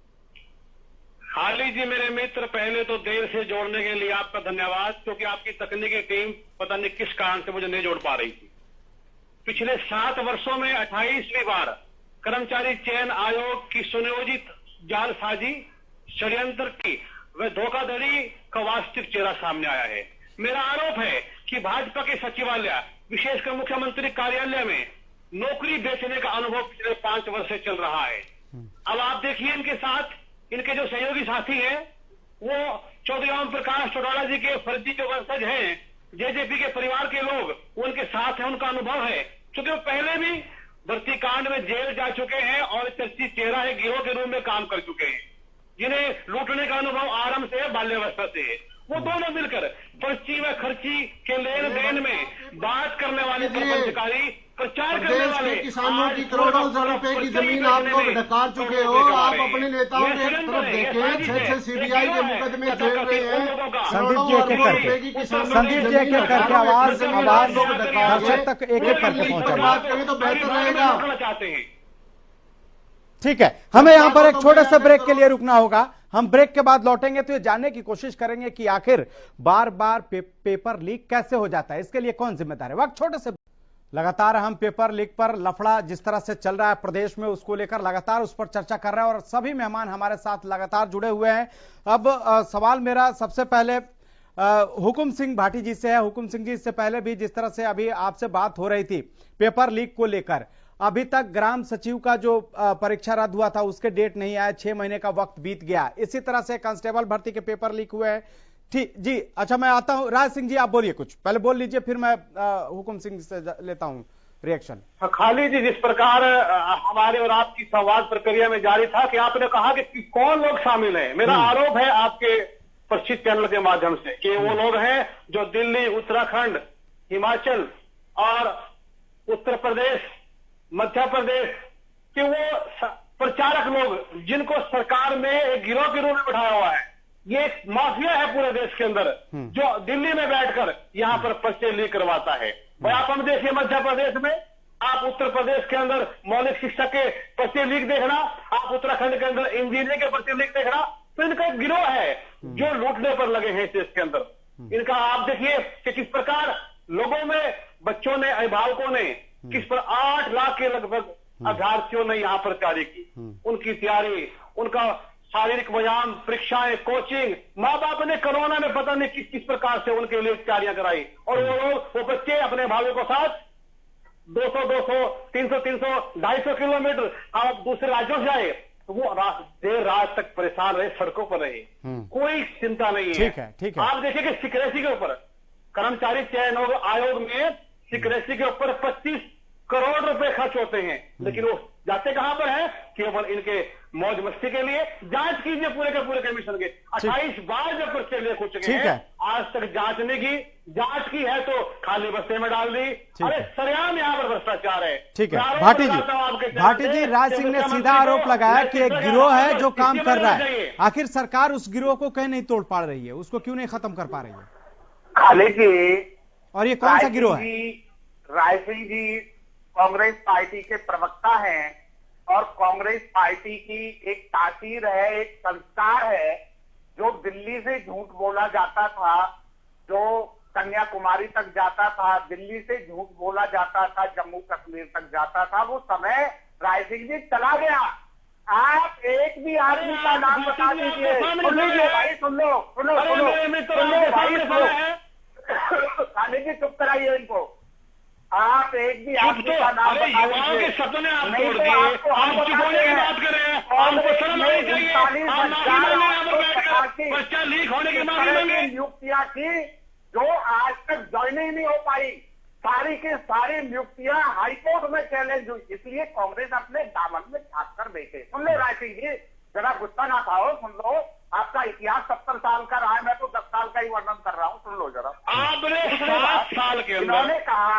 हाली जी मेरे मित्र, पहले तो देर से जोड़ने के लिए आपका धन्यवाद, क्योंकि आपकी तकनीकी टीम पता नहीं किस कारण से मुझे नहीं जोड़ पा रही थी। पिछले 7 वर्षों में 28वीं बार कर्मचारी चयन आयोग की सुनियोजित जालसाजी, षड्यंत्र की व धोखाधड़ी का वास्तविक चेहरा सामने आया है। मेरा आरोप है कि भाजपा के सचिवालय, विशेषकर मुख्यमंत्री कार्यालय में नौकरी बेचने का अनुभव पिछले 5 वर्ष से चल रहा है। अब आप देखिए, इनके साथ इनके जो सहयोगी साथी हैं, वो चौधरी ओम प्रकाश चौटाला जी के फर्जी जो वंशज हैं, जेजेपी के परिवार के लोग, उनके साथ है, उनका अनुभव है, क्योंकि वो पहले भी भर्ती कांड में जेल जा चुके हैं और चर्चित चेहरा है, गिरोह के रूप में काम कर चुके हैं, जिन्हें लूटने का अनुभव आरंभ से, बाल्यावस्था से है। वो दोनों मिलकर पर्ची व खर्ची के लेन देन में बात करने वाले प्रबंधकारी, प्रचार करने वाले, किसानों की करोड़ों रुपए की जमीन आप लोग ढकार चुके हो। आप अपने नेताओं के तरफ देखें, 6 सीबीआई के मुकदमे झेल रहे हैं। संदीप जी एक एक करके आवाज दर्शक तक एक एक करके पहुंचा, बात करें तो बेहतर रहेगा। चाहते हैं। ठीक है, हमें यहां पर एक छोटे से ब्रेक के लिए रुकना होगा। हम ब्रेक के बाद लौटेंगे तो ये जानने की कोशिश करेंगे कि आखिर बार बार पेपर लीक कैसे हो जाता है, इसके लिए कौन जिम्मेदार है। वक्त छोटे से, लगातार हम पेपर लीक पर लफड़ा जिस तरह से चल रहा है प्रदेश में, उसको लेकर लगातार उस पर चर्चा कर रहे हैं और सभी मेहमान हमारे साथ लगातार जुड़े हुए हैं। अब सवाल मेरा सबसे पहले हुकुम सिंह भाटी जी से है। हुकुम सिंह जी, इससे पहले भी जिस तरह से अभी आपसे बात हो रही थी पेपर लीक को लेकर, अभी तक ग्राम सचिव का जो परीक्षा रद्द हुआ था उसके डेट नहीं आया, 6 महीने का वक्त बीत गया। इसी तरह से कांस्टेबल भर्ती के पेपर लीक हुए हैं। ठीक जी, अच्छा मैं आता हूं। राज सिंह जी आप बोलिए, कुछ पहले बोल लीजिए, फिर मैं हुकुम सिंह से लेता हूं रिएक्शन। खाली जी, जिस प्रकार हमारे और आपकी संवाद प्रक्रिया में जारी था कि आपने कहा कि कौन लोग शामिल हैं, मेरा आरोप है आपके प्रसिद्ध चैनल के माध्यम से कि वो लोग हैं जो दिल्ली, उत्तराखंड, हिमाचल और उत्तर प्रदेश, मध्य प्रदेश के वो प्रचारक लोग, जिनको सरकार ने एक गिरोह के रूप में बैठाया हुआ है। ये एक माफिया है पूरे देश के अंदर, जो दिल्ली में बैठकर यहाँ पर पर्चे लीक करवाता है। भाई आप हम देखिए मध्य प्रदेश में, आप उत्तर प्रदेश के अंदर मौलिक शिक्षा के पर्चे लीक देखना, आप उत्तराखंड के अंदर इंजीनियरिंग के पर्चे लीक देखना, तो इनका एक गिरोह है जो लूटने पर लगे हैं इस देश के अंदर। इनका आप देखिए कि किस प्रकार लोगों में, बच्चों ने, अभिभावकों ने, किस पर 8 लाख के लगभग अभ्यर्थियों ने यहाँ पर तैयारी की। उनकी तैयारी, उनका शारीरिक व्यायाम, परीक्षाएं, कोचिंग, माँ बाप ने कोरोना में पता नहीं किस किस प्रकार से उनके लिए तैयारियां कराई, और वो बच्चे अपने भाइयों के साथ 200, 300, 250 किलोमीटर आप दूसरे राज्यों से आए, तो वो देर रात तक परेशान रहे, सड़कों पर रहे, कोई चिंता नहीं है। ठीक है। आप देखिए कि सिक्योरिटी के ऊपर, कर्मचारी चयन आयोग में सिक्योरिटी के ऊपर 25 करोड़ रुपए खर्च होते हैं, लेकिन वो जाते कहां पर है? केवल इनके मौज मस्ती के लिए। जांच कीजिए पूरे के पूरे कमीशन के 28 बार जब पर्चे ले हो चुके हैं, आज तक जांच नहीं की। जांच की है तो खाली बस्ते में डाल दी। अरे सरेआम यहाँ पर भ्रष्टाचार है। ठीक है भाटी जी, राज सिंह ने सीधा आरोप लगाया कि एक गिरोह है जो काम कर रहा है। आखिर सरकार उस गिरोह को कहीं नहीं तोड़ पा रही है, उसको क्यों नहीं खत्म कर पा रही है? खाली जी, और ये कौन सा गिरोह है? राय सिंह जी कांग्रेस पार्टी के प्रवक्ता हैं और कांग्रेस पार्टी की एक तासीर है, एक संस्कार है। जो दिल्ली से झूठ बोला जाता था, जो कन्याकुमारी तक जाता था, दिल्ली से झूठ बोला जाता था, जम्मू कश्मीर तक जाता था, वो समय राय सिंह जी चला गया। आप एक भी आदमी का नाम बता दीजिए। सुन लीजिए भाई, सुन लो भाई, खाली जी चुप कराइए इनको। आप एक भी आदमी का नाम बता दीजिए। के सपने आप तोड़ दिए, आप चुप होने की बात कर रहे हैं, आपको शर्म आनी चाहिए। बच्चा लीक होने की मांग मांगे, नियुक्तियां की जो आज तक ज्वाइनिंग नहीं हो पाई, सारी की सारी नियुक्तियां हाईकोर्ट में चैलेंज हुई, इसलिए कांग्रेस अपने दामन में झाँक कर बैठे। सुन ले राय सिंह जी, जरा गुस्सा ना खाओ, सुन लो। आपका इतिहास 70 साल का रहा है, मैं तो 10 साल का ही वर्णन कर रहा हूँ, सुन लो जरा। आपने 7 साल के अंदर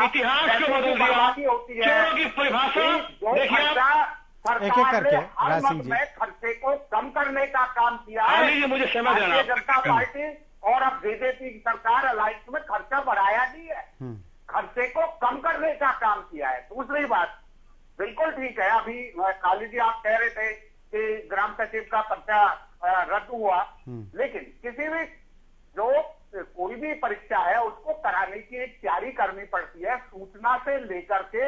इतिहास को बदल दिया। होती है चोरों की परिभाषा देखिए आप। सरकार ने हर मद में खर्चे को कम करने का काम किया है। मुझे समझ भारतीय जनता पार्टी और अब बीजेपी की सरकार अलायंस में खर्चा बढ़ाया नहीं है, खर्चे को कम करने का काम किया है। दूसरी बात बिल्कुल ठीक है, अभी खालिद जी आप कह रहे थे कि ग्राम सचिव का पर्चा रद्द हुआ, लेकिन किसी भी जो कोई भी परीक्षा है उसको कराने की एक तैयारी करनी पड़ती है। सूचना से लेकर के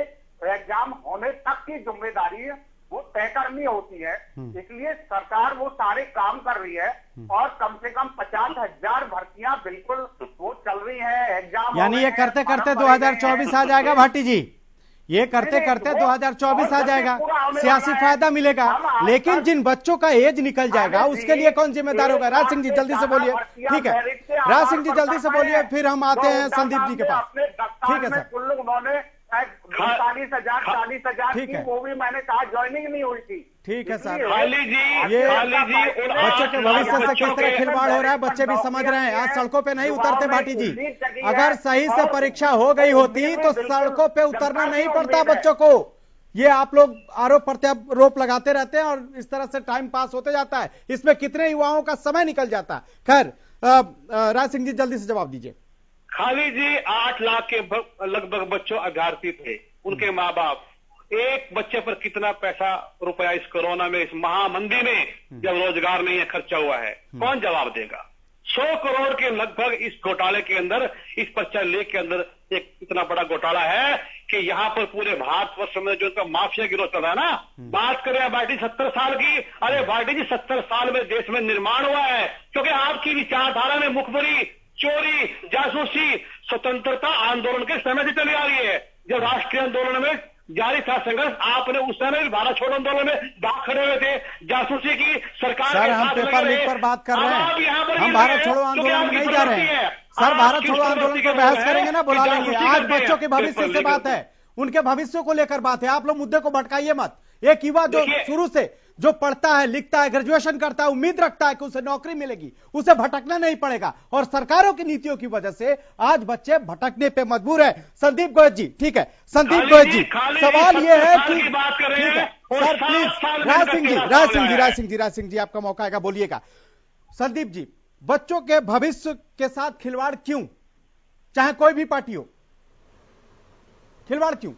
एग्जाम होने तक की जिम्मेदारी वो तय करनी होती है। इसलिए सरकार वो सारे काम कर रही है और कम से कम 50,000 भर्तियां बिल्कुल वो चल रही है। एग्जाम यानी ये करते करते 2024 आ जाएगा भाटी जी, ये करते करते 2024 आ जाएगा, सियासी फायदा मिलेगा। लेकिन जिन बच्चों का एज निकल जाएगा उसके लिए कौन जिम्मेदार होगा? राज सिंह जी जल्दी से बोलिए। ठीक है राज सिंह जी जल्दी से बोलिए, फिर हम आते हैं संदीप जी के पास। ठीक है सर। उन्होंने 40,000 की, वो भी मैंने कहा ज्वाइनिंग नहीं हुई थी। ठीक है सर। खाली जी ये बच्चों के भविष्य से किस तरह खिलवाड़ हो रहा है बच्चे भी समझ रहे हैं। आज सड़कों पे नहीं उतरते भाटी जी, अगर सही से परीक्षा हो गई होती तो सड़कों पे उतरना नहीं पड़ता बच्चों को। ये आप लोग आरोप प्रत्यारोप लगाते रहते हैं और इस तरह से टाइम पास होते जाता है, इसमें कितने युवाओं का समय निकल जाता है। खैर राज सिंह जी जल्दी से जवाब दीजिए। खाली जी 8 लाख के लगभग बच्चों अभ्यर्थी थे, उनके माँ बाप, एक बच्चे पर कितना पैसा रुपया इस कोरोना में, इस महामंदी में जब रोजगार नहीं है खर्चा हुआ है, कौन जवाब देगा? 100 करोड़ के लगभग इस घोटाले के अंदर, इस पर्चा लेख के अंदर एक इतना बड़ा घोटाला है कि यहाँ पर पूरे भारतवर्ष में जो उनका माफिया गिरोह चल रहा है ना, बात करें भाटी 70 साल की, अरे भाटी जी 70 साल में देश में निर्माण हुआ है, क्योंकि आपकी विचारधारा में मुखबरी, चोरी, जासूसी स्वतंत्रता आंदोलन के समय से चली आ रही है। जब राष्ट्रीय आंदोलन में जारी था संघर्ष, आपने उस समय भारत छोड़ो आंदोलन में भाग खड़े हुए थे, जासूसी की सरकार सर हम पेपर लीक पर बात कर रहे हैं, हम भारत छोड़ो आंदोलन में नहीं जा रहे हैं। सर भारत छोड़ो आंदोलन पर बहस करेंगे ना, बुला लेंगे। आज बच्चों के भविष्य से बात है, उनके भविष्य को लेकर बात है। आप लोग मुद्दे को भटकाइए मत। एक युवा जो शुरू से जो पढ़ता है, लिखता है, ग्रेजुएशन करता है, उम्मीद रखता है कि उसे नौकरी मिलेगी, उसे भटकना नहीं पड़ेगा, और सरकारों की नीतियों की वजह से आज बच्चे भटकने पे मजबूर है। संदीप गोयल जी, ठीक है संदीप गोयल जी, सवाल यह है कि ठीक है सर प्लीज राज सिंह जी आपका मौका आएगा, बोलिएगा। संदीप जी, बच्चों के भविष्य के साथ खिलवाड़ क्यों, चाहे कोई भी पार्टी हो, खिलवाड़ क्यों?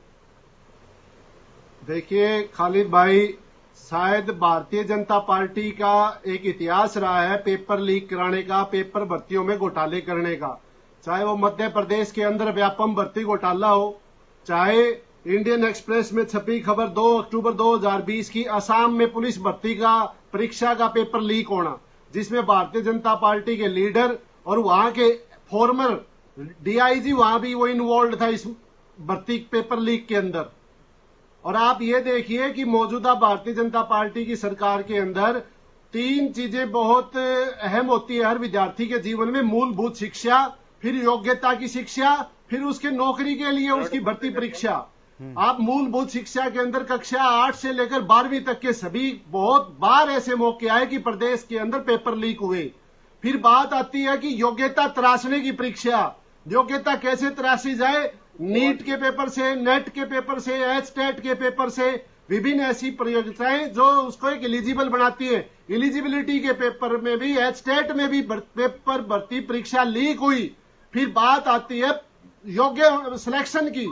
देखिए खालिद भाई, शायद भारतीय जनता पार्टी का एक इतिहास रहा है पेपर लीक कराने का, पेपर भर्तियों में घोटाले करने का। चाहे वो मध्य प्रदेश के अंदर व्यापम भर्ती घोटाला हो, चाहे इंडियन एक्सप्रेस में छपी खबर 2 अक्टूबर 2020 की असम में पुलिस भर्ती का परीक्षा का पेपर लीक होना, जिसमें भारतीय जनता पार्टी के लीडर और वहां के फॉर्मर डीआईजी वहां भी वो इन्वॉल्व था इस भर्ती पेपर लीक के अंदर। और आप ये देखिए कि मौजूदा भारतीय जनता पार्टी की सरकार के अंदर 3 चीजें बहुत अहम होती है हर विद्यार्थी के जीवन में: मूलभूत शिक्षा, फिर योग्यता की शिक्षा, फिर उसके नौकरी के लिए उसकी भर्ती परीक्षा। आप मूलभूत शिक्षा के अंदर कक्षा 8 से लेकर 12वीं तक के सभी बहुत बार ऐसे मौके आए कि प्रदेश के अंदर पेपर लीक हुए। फिर बात आती है कि योग्यता तराशने की परीक्षा, योग्यता कैसे तराशी जाए, नीट के पेपर से, नेट के पेपर से, एचटेट के पेपर से, विभिन्न ऐसी प्रतियोगिताएं जो उसको एक एलिजिबल बनाती है। एलिजिबिलिटी के पेपर में भी, एचटेट में भी पेपर भर्ती परीक्षा लीक हुई। फिर बात आती है योग्य सिलेक्शन की,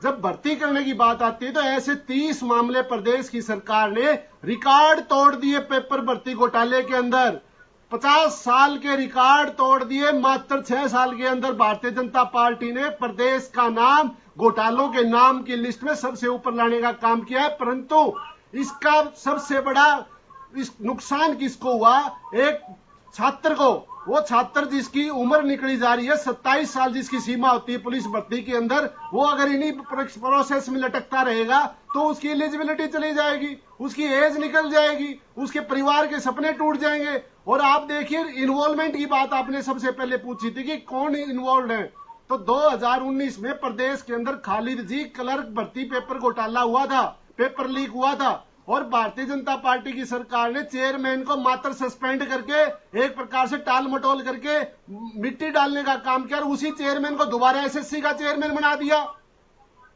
जब भर्ती करने की बात आती है तो ऐसे 30 मामले प्रदेश की सरकार ने रिकॉर्ड तोड़ दिए पेपर भर्ती घोटाले के अंदर। 50 साल के रिकॉर्ड तोड़ दिए। मात्र 6 साल के अंदर भारतीय जनता पार्टी ने प्रदेश का नाम घोटालों के नाम की लिस्ट में सबसे ऊपर लाने का काम किया है। परंतु इसका सबसे बड़ा नुकसान किसको हुआ? एक छात्र को। वो छात्र जिसकी उम्र निकली जा रही है, 27 साल जिसकी सीमा होती है पुलिस भर्ती के अंदर, वो अगर इन्हीं प्रोसेस में लटकता रहेगा तो उसकी एलिजिबिलिटी चली जाएगी, उसकी एज निकल जाएगी, उसके परिवार के सपने टूट जाएंगे। और आप देखिए इन्वॉल्वमेंट की बात आपने सबसे पहले पूछी थी कि कौन इन्वॉल्व है, तो 2019 में प्रदेश के अंदर खालिद जी क्लर्क भर्ती पेपर घोटाला हुआ था, पेपर लीक हुआ था। और भारतीय जनता पार्टी की सरकार ने चेयरमैन को मात्र सस्पेंड करके एक प्रकार से टाल मटोल करके मिट्टी डालने का काम किया और उसी चेयरमैन को दोबारा एसएससी का चेयरमैन बना दिया।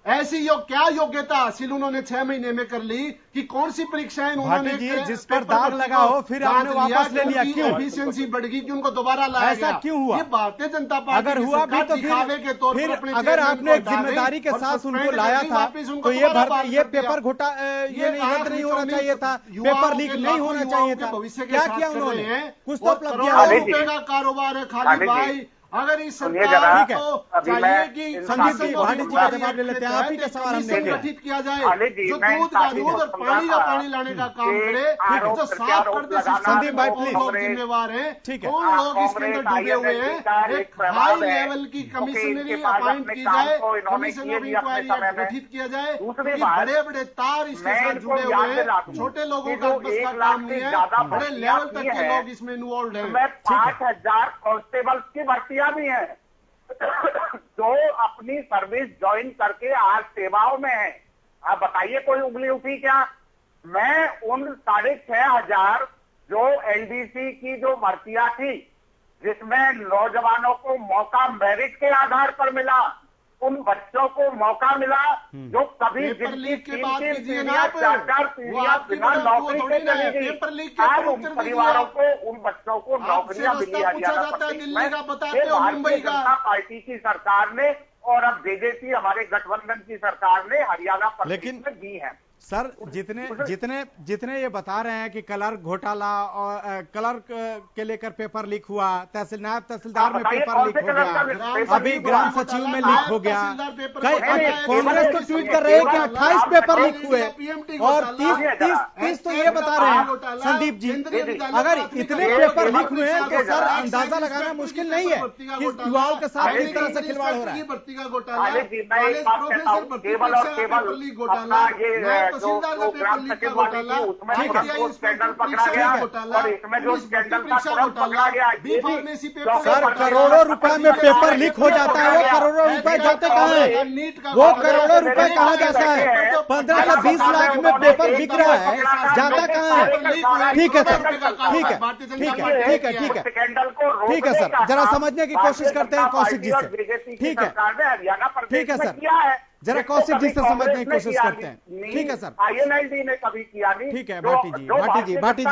ऐसी क्या योग्यता हासिल उन्होंने 6 महीने में कर ली कि कौन सी परीक्षाएं उन्होंने जिस पर दाग लगा हो फिर आपने वापस ले लिया, क्यों? एफिशिएंसी बढ़ गई कि उनको दोबारा लाया ऐसा क्यों हुआ? ये भारतीय जनता पार्टी अगर हुआ भी तो फिर अगर आपने एक जिम्मेदारी के साथ उनको लाया था तो ये पेपर घोटा ये रद्द नहीं होना चाहिए था, पेपर लीक नहीं होना चाहिए था। क्या किया उन्होंने? कुछ तो रुपए का कारोबार है खालिद भाई। अगर इस सरकार को चाहिए कि संदीप जी भाटी जी का जवाब ले लेते हैं, आप ही का सवाल हमने गठित किया जाए जो दूध का दूध और पानी का पानी लाने का काम करे, जो साफ कर दे। संदीप भाई प्लीज, लोग जिम्मेवार हैं, ठीक है, कौन लोग इसके अंदर डूबे हुए हैं, एक हाई लेवल की कमिश्नरी अपॉइंट की जाए, कमीशन ऑफ इंक्वायरी गठित किया जाए। बड़े बड़े तार इसके साथ जुड़े हुए हैं, छोटे लोगों का बस का काम नहीं है, बड़े लेवल तक के लोग इसमें इन्वॉल्व हैं। 5,000 कांस्टेबल्स की भर्ती भी है जो अपनी सर्विस ज्वाइन करके आज सेवाओं में है। आप बताइए कोई उंगली उठी क्या? मैं उन 6,500 जो एलडीसी की जो भर्तियां थी जिसमें नौजवानों को मौका मेरिट के आधार पर मिला, उन बच्चों को मौका मिला जो कभी जिनकी 3-3 पीढ़ियां 4-4 पीढ़ियां बिना नौकरी के चली गई, आज उन परिवारों को उन बच्चों को नौकरियां मिली हरियाणा प्रदेश में। भारतीय जनता पार्टी की सरकार ने और अब जेजेपी हमारे गठबंधन की सरकार ने हरियाणा प्रदेश में दी है। सर जितने ये बता रहे हैं कि कलर घोटाला और कलर के लेकर पेपर लीक हुआ, नायब तहसीलदार में पेपर लीक हो गया, अभी ग्राम सचिव में लीक हो गया, कांग्रेस तो ट्वीट कर रहे हैं कि 28 पेपर लीक हुए और 30 तो ये बता रहे हैं संदीप जी। अगर इतने पेपर लीक हुए हैं तो सर अंदाजा लगाना मुश्किल नहीं है कि युवाओं के साथ किस तरह से खिलवाड़ हो रहा है। भर्ती का घोटाला, तहसीलदार का ग्राम सचिव वाली थी उसमें स्कैंडल पकड़ा गया और इसमें जो स्कैंडल था तुरंत पकड़ा गया। सर करोड़ों रुपए में पेपर लीक हो जाता है, वो करोड़ों रुपए जाते कहाँ है? वो करोड़ों रुपए कहाँ जाता है? 15 से 20 लाख में पेपर बिक रहा है, जाता कहाँ है? ठीक है सर, ठीक है सर, जरा समझने की कोशिश करते हैं कौशिक जी से। ठीक है सर, जरा कौशिक जी से समझने की कोशिश करते हैं। ठीक है सर, INLD ने कभी किया नहीं। ठीक है भाटी जी पार्टी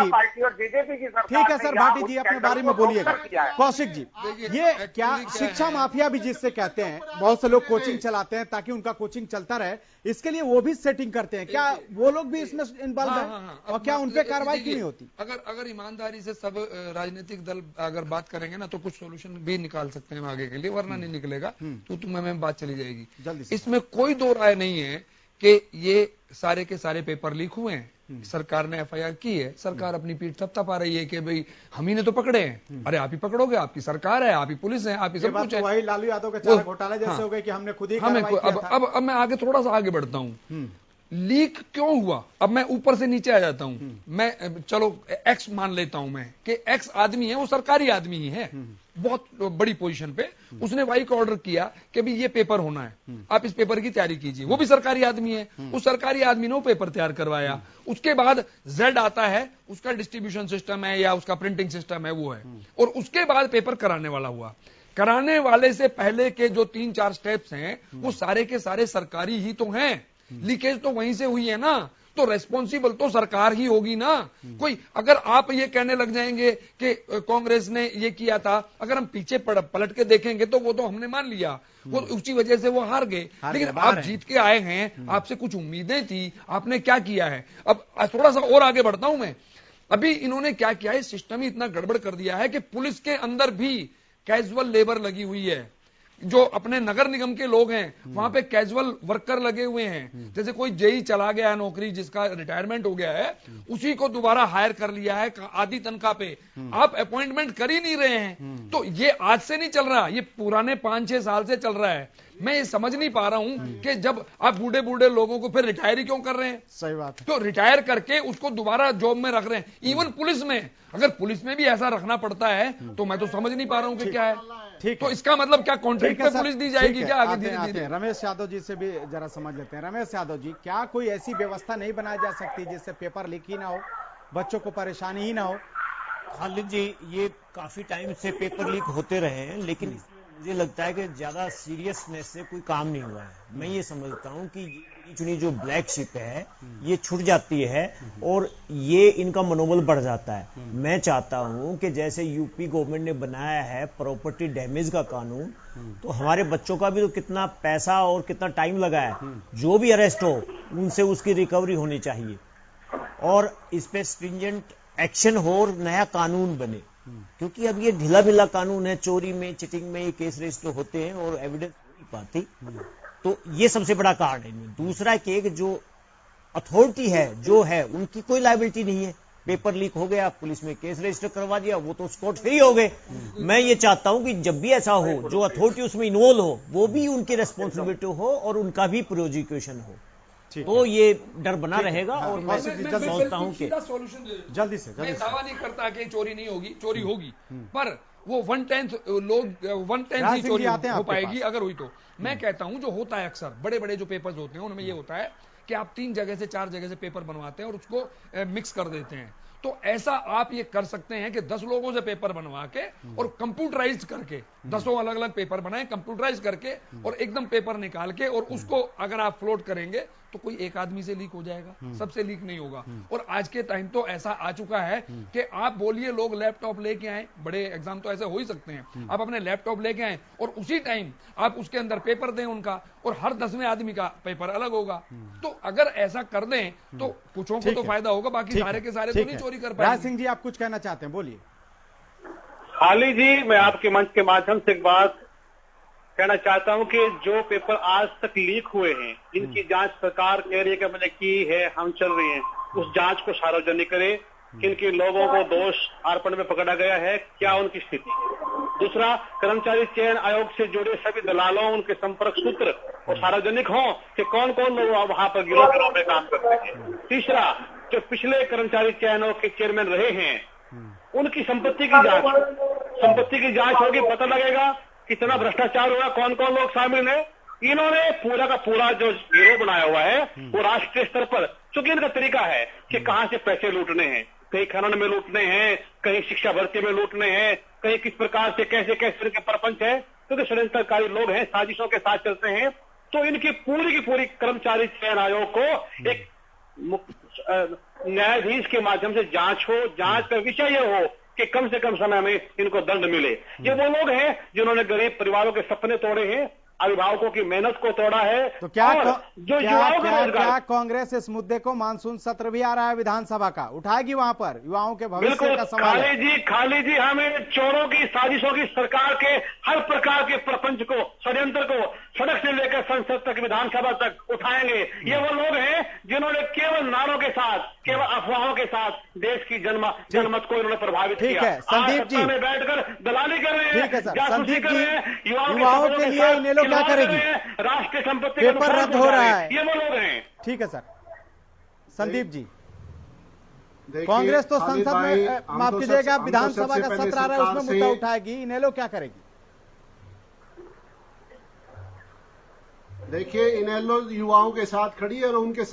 और बीजेपी की सरकार। ठीक है सर, भाटी जी अपने बारे में बोलिएगा। कौशिक जी, ये क्या शिक्षा माफिया भी जिससे कहते हैं, बहुत से लोग कोचिंग चलाते हैं ताकि उनका कोचिंग चलता रहे, इसके लिए वो भी सेटिंग करते हैं, क्या वो लोग भी इसमें इन्वॉल्व हैं? और क्या उन पे कार्रवाई क्यों नहीं होती? अगर ईमानदारी से सब राजनीतिक दल अगर बात करेंगे ना तो कुछ सोल्यूशन भी निकाल सकते हैं आगे के लिए, वरना नहीं निकलेगा तो तुम्हें बात चली जाएगी जल्दी। इसमें कोई दो राय नहीं है कि ये सारे के सारे पेपर लीक हुए हैं। सरकार ने FIR की है, सरकार अपनी पीठ थपथपा रही है कि भाई हम ही ने तो पकड़े हैं। अरे आप ही पकड़ोगे, आपकी सरकार है, आप ही पुलिस है, आप ही सब कुछ है। वही लालू यादव के चारा घोटाले जैसे हो गए कि हमने खुद ही अब मैं आगे थोड़ा सा आगे बढ़ता हूं। लीक क्यों हुआ? अब मैं ऊपर से नीचे आ जाता हूं। मैं चलो एक्स मान लेता हूं मैं कि एक्स आदमी है, वो सरकारी आदमी ही है, बहुत बड़ी पोजीशन पे। उसने वाई को ऑर्डर किया कि भाई ये पेपर होना है, आप इस पेपर की तैयारी कीजिए। वो भी सरकारी आदमी है, उस सरकारी आदमी ने वो पेपर तैयार करवाया। उसके बाद जेड आता है, उसका डिस्ट्रीब्यूशन सिस्टम है या उसका प्रिंटिंग सिस्टम है, वो है, और उसके बाद पेपर कराने वाला हुआ। कराने वाले से पहले के जो 3-4 स्टेप्स हैं वो सारे के सारे सरकारी ही तो हैं। लीकेज तो वहीं से हुई है ना, तो रेस्पॉन्सिबल तो सरकार ही होगी ना। कोई अगर आप ये कहने लग जाएंगे कि कांग्रेस ने ये किया था, अगर हम पीछे पलट के देखेंगे तो वो तो हमने मान लिया, वो उसी वजह से वो हार गए। लेकिन आप जीत के आए हैं, आपसे कुछ उम्मीदें थी, आपने क्या किया है? अब थोड़ा सा और आगे बढ़ता हूं मैं। अभी इन्होंने क्या किया है, सिस्टम ही इतना गड़बड़ कर दिया है कि पुलिस के अंदर भी कैजुअल लेबर लगी हुई है। जो अपने नगर निगम के लोग हैं वहां पे कैजुअल वर्कर लगे हुए हैं। जैसे कोई जेई चला गया है नौकरी, जिसका रिटायरमेंट हो गया है, उसी को दोबारा हायर कर लिया है आधी तनख्वाह पे। आप अपॉइंटमेंट कर ही नहीं रहे हैं। तो ये आज से नहीं चल रहा, ये पुराने 5-6 साल से चल रहा है। मैं ये समझ नहीं पा रहा हूं कि जब आप बूढ़े बूढ़े लोगों को फिर रिटायर ही क्यों कर रहे हैं? सही बात है। तो रिटायर करके उसको दोबारा जॉब में रख रहे हैं। इवन पुलिस में, अगर पुलिस में भी ऐसा रखना पड़ता है तो मैं तो समझ नहीं पा रहा हूं कि क्या है। ठीक तो है। इसका मतलब क्या कॉन्ट्रैक्ट पे पुलिस दी जाएगी क्या? आगे धीरे आते धीरे हैं रमेश यादव जी से भी जरा समझ लेते हैं। रमेश यादव जी, क्या कोई ऐसी व्यवस्था नहीं बनाई जा सकती जिससे पेपर लीक ही ना हो, बच्चों को परेशानी ही ना हो? खालिद जी, ये काफी टाइम से पेपर लीक होते रहे हैं, लेकिन मुझे लगता है कि ज्यादा सीरियसनेस से कोई काम नहीं हुआ है। मैं ये समझता हूँ कि ये चुनी जो ब्लैक शिप है ये छूट जाती है और ये इनका मनोबल बढ़ जाता है। मैं चाहता हूँ कि जैसे यूपी गवर्नमेंट ने बनाया है प्रॉपर्टी डैमेज का कानून, तो हमारे बच्चों का भी तो कितना पैसा और कितना टाइम लगा है, जो भी अरेस्ट हो उनसे उसकी रिकवरी होनी चाहिए और इस पे स्ट्रिंजेंट एक्शन हो और नया कानून बने, क्योंकि अब ये ढीला ढीला कानून है। चोरी में, चिटिंग में ये केस रजिस्टर होते हैं और एविडेंस नहीं पाती, तो ये सबसे बड़ा कारण है। दूसरा कि जो अथॉरिटी है जो है उनकी कोई लायबिलिटी नहीं है। पेपर लीक हो गया, पुलिस में केस रजिस्टर करवा दिया, वो तो स्पॉट फ्री हो गए। मैं ये चाहता हूं कि जब भी ऐसा हो, जो अथॉरिटी उसमें इन्वॉल्व हो वो भी उनकी रेस्पॉन्सिबिलिटी हो और उनका भी प्रोसिक्यूशन हो, तो ये डर बना रहेगा। और मैं सोचता हूं कि जल्दी से मैं दावा नहीं करता कि चोरी नहीं होगी, चोरी होगी, पर वो 1/10 लोग 1/10 ही चोरी हो पाएगी अगर हुई तो। मैं कहता हूं जो होता है अक्सर बड़े बड़े जो पेपर्स होते हैं उनमें ये होता है कि आप 3 जगह से 4 जगह से पेपर बनवाते हैं और उसको मिक्स कर देते हैं। तो ऐसा आप ये कर सकते हैं कि 10 लोगों से पेपर बनवा के और कंप्यूटराइज करके 10 अलग अलग पेपर बनाए, कंप्यूटराइज करके और एकदम पेपर निकाल के और उसको अगर आप फ्लोट करेंगे तो कोई एक आदमी से लीक हो जाएगा, सबसे लीक नहीं होगा। और आज के टाइम तो ऐसा आ चुका है कि आप बोलिए लोग लैपटॉप लेके आए, बड़े एग्जाम तो ऐसे हो ही सकते हैं, आप अपने लैपटॉप लेके आए और उसी टाइम आप उसके अंदर पेपर दें उनका और हर 10वें आदमी का पेपर अलग होगा। तो अगर ऐसा कर दें तो कुछों को तो फायदा होगा, बाकी सारे के सारे तो नहीं चोरी कर पाएंगे। राज सिंह जी, आप कुछ कहना चाहते हैं, बोलिए। खालिद जी, मैं आपके मंच के माध्यम से एक बात कहना चाहता हूं कि जो पेपर आज तक लीक हुए हैं, जिनकी जांच सरकार कह रही है कि मैंने की है, हम चल रही हैं, उस जांच को सार्वजनिक करे। किन किन लोगों को दोष आरोपण में पकड़ा गया है, क्या उनकी स्थिति। दूसरा, कर्मचारी चयन आयोग से जुड़े सभी दलालों, उनके संपर्क सूत्र और सार्वजनिक हों कि कौन कौन लोग वहां पर गिरोह गिरोह में काम करते हैं। तीसरा, जो पिछले कर्मचारी चयनों के चेयरमैन रहे हैं उनकी संपत्ति की जांच होगी, पता लगेगा कितना भ्रष्टाचार हुआ, कौन कौन लोग शामिल हैं। इन्होंने पूरा का पूरा जो गिरोह बनाया हुआ है वो राष्ट्रीय स्तर पर, चूंकि इनका तरीका है कि कहां से पैसे लूटने हैं, कहीं खनन में लूटने हैं, कहीं शिक्षा भर्ती में लूटने हैं, कहीं किस प्रकार से कैसे कैसे इनके प्रपंच है, क्योंकि षड्यंत्रकारी लोग हैं, साजिशों के साथ चलते हैं। तो इनकी पूरी कर्मचारी चयन आयोग को एक न्यायाधीश के माध्यम से जांच हो, जांच का विषय यह हो कि कम से कम समय में इनको दंड मिले। ये वो लोग हैं जिन्होंने गरीब परिवारों के सपने तोड़े हैं, अभिभावकों की मेहनत को तोड़ा है। तो क्या जो युवाओं का रोजगार, क्या कांग्रेस इस मुद्दे को, मानसून सत्र भी आ रहा है विधानसभा का, उठाएगी वहां पर युवाओं के भविष्य का सवाल है? खाली जी हमें चोरों की साजिशों की, सरकार के हर प्रकार के प्रपंच को, षड्यंत्र को सड़क से लेकर संसद तक, विधानसभा तक उठाएंगे। ये वो लोग हैं जिन्होंने केवल नारों के साथ, केवल अफवाहों के साथ देश की जनमत को इन्होंने प्रभावित किया। ठीक है संदीप जी, में बैठकर दलाली कर रहे हैं, संदीप जी, युवाओं के लिए इन्हें लोग क्या करेगी? राष्ट्रीय संपत्ति पेपर रद्द हो रहा है, ये वो लोग हैं। ठीक है सर। संदीप जी, कांग्रेस तो संसद में, माफ कीजिएगा, विधानसभा का सत्र आ रहा है, उसमें मुद्दा उठाएगी, इन्हें लोग क्या करेगी? देखिए, इनेलो युवाओं के साथ खड़ी है और उनके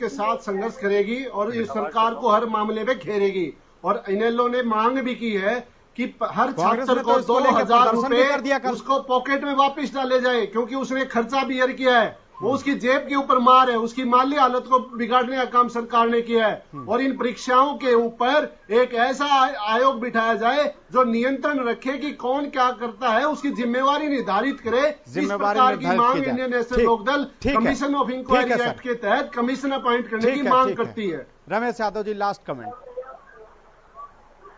साथ संघर्ष करेगी और इस सरकार को हर मामले में घेरेगी। और इनेलो ने मांग भी की है कि हर छात्र को 2000 रुपए उसको पॉकेट में वापस डाले जाए, क्योंकि उसने खर्चा बियर किया है, वो उसकी जेब के ऊपर मार है, उसकी माली हालत को बिगाड़ने का काम सरकार ने किया है। और इन परीक्षाओं के ऊपर एक ऐसा आयोग बिठाया जाए जो नियंत्रण रखे कि कौन क्या करता है, उसकी जिम्मेवारी निर्धारित करे। इस प्रकार की मांग Indian national Lok Dal commission of inquiry act के तहत कमीशन अपॉइंट करने की मांग करती है। रमेश यादव जी, लास्ट कमेंट,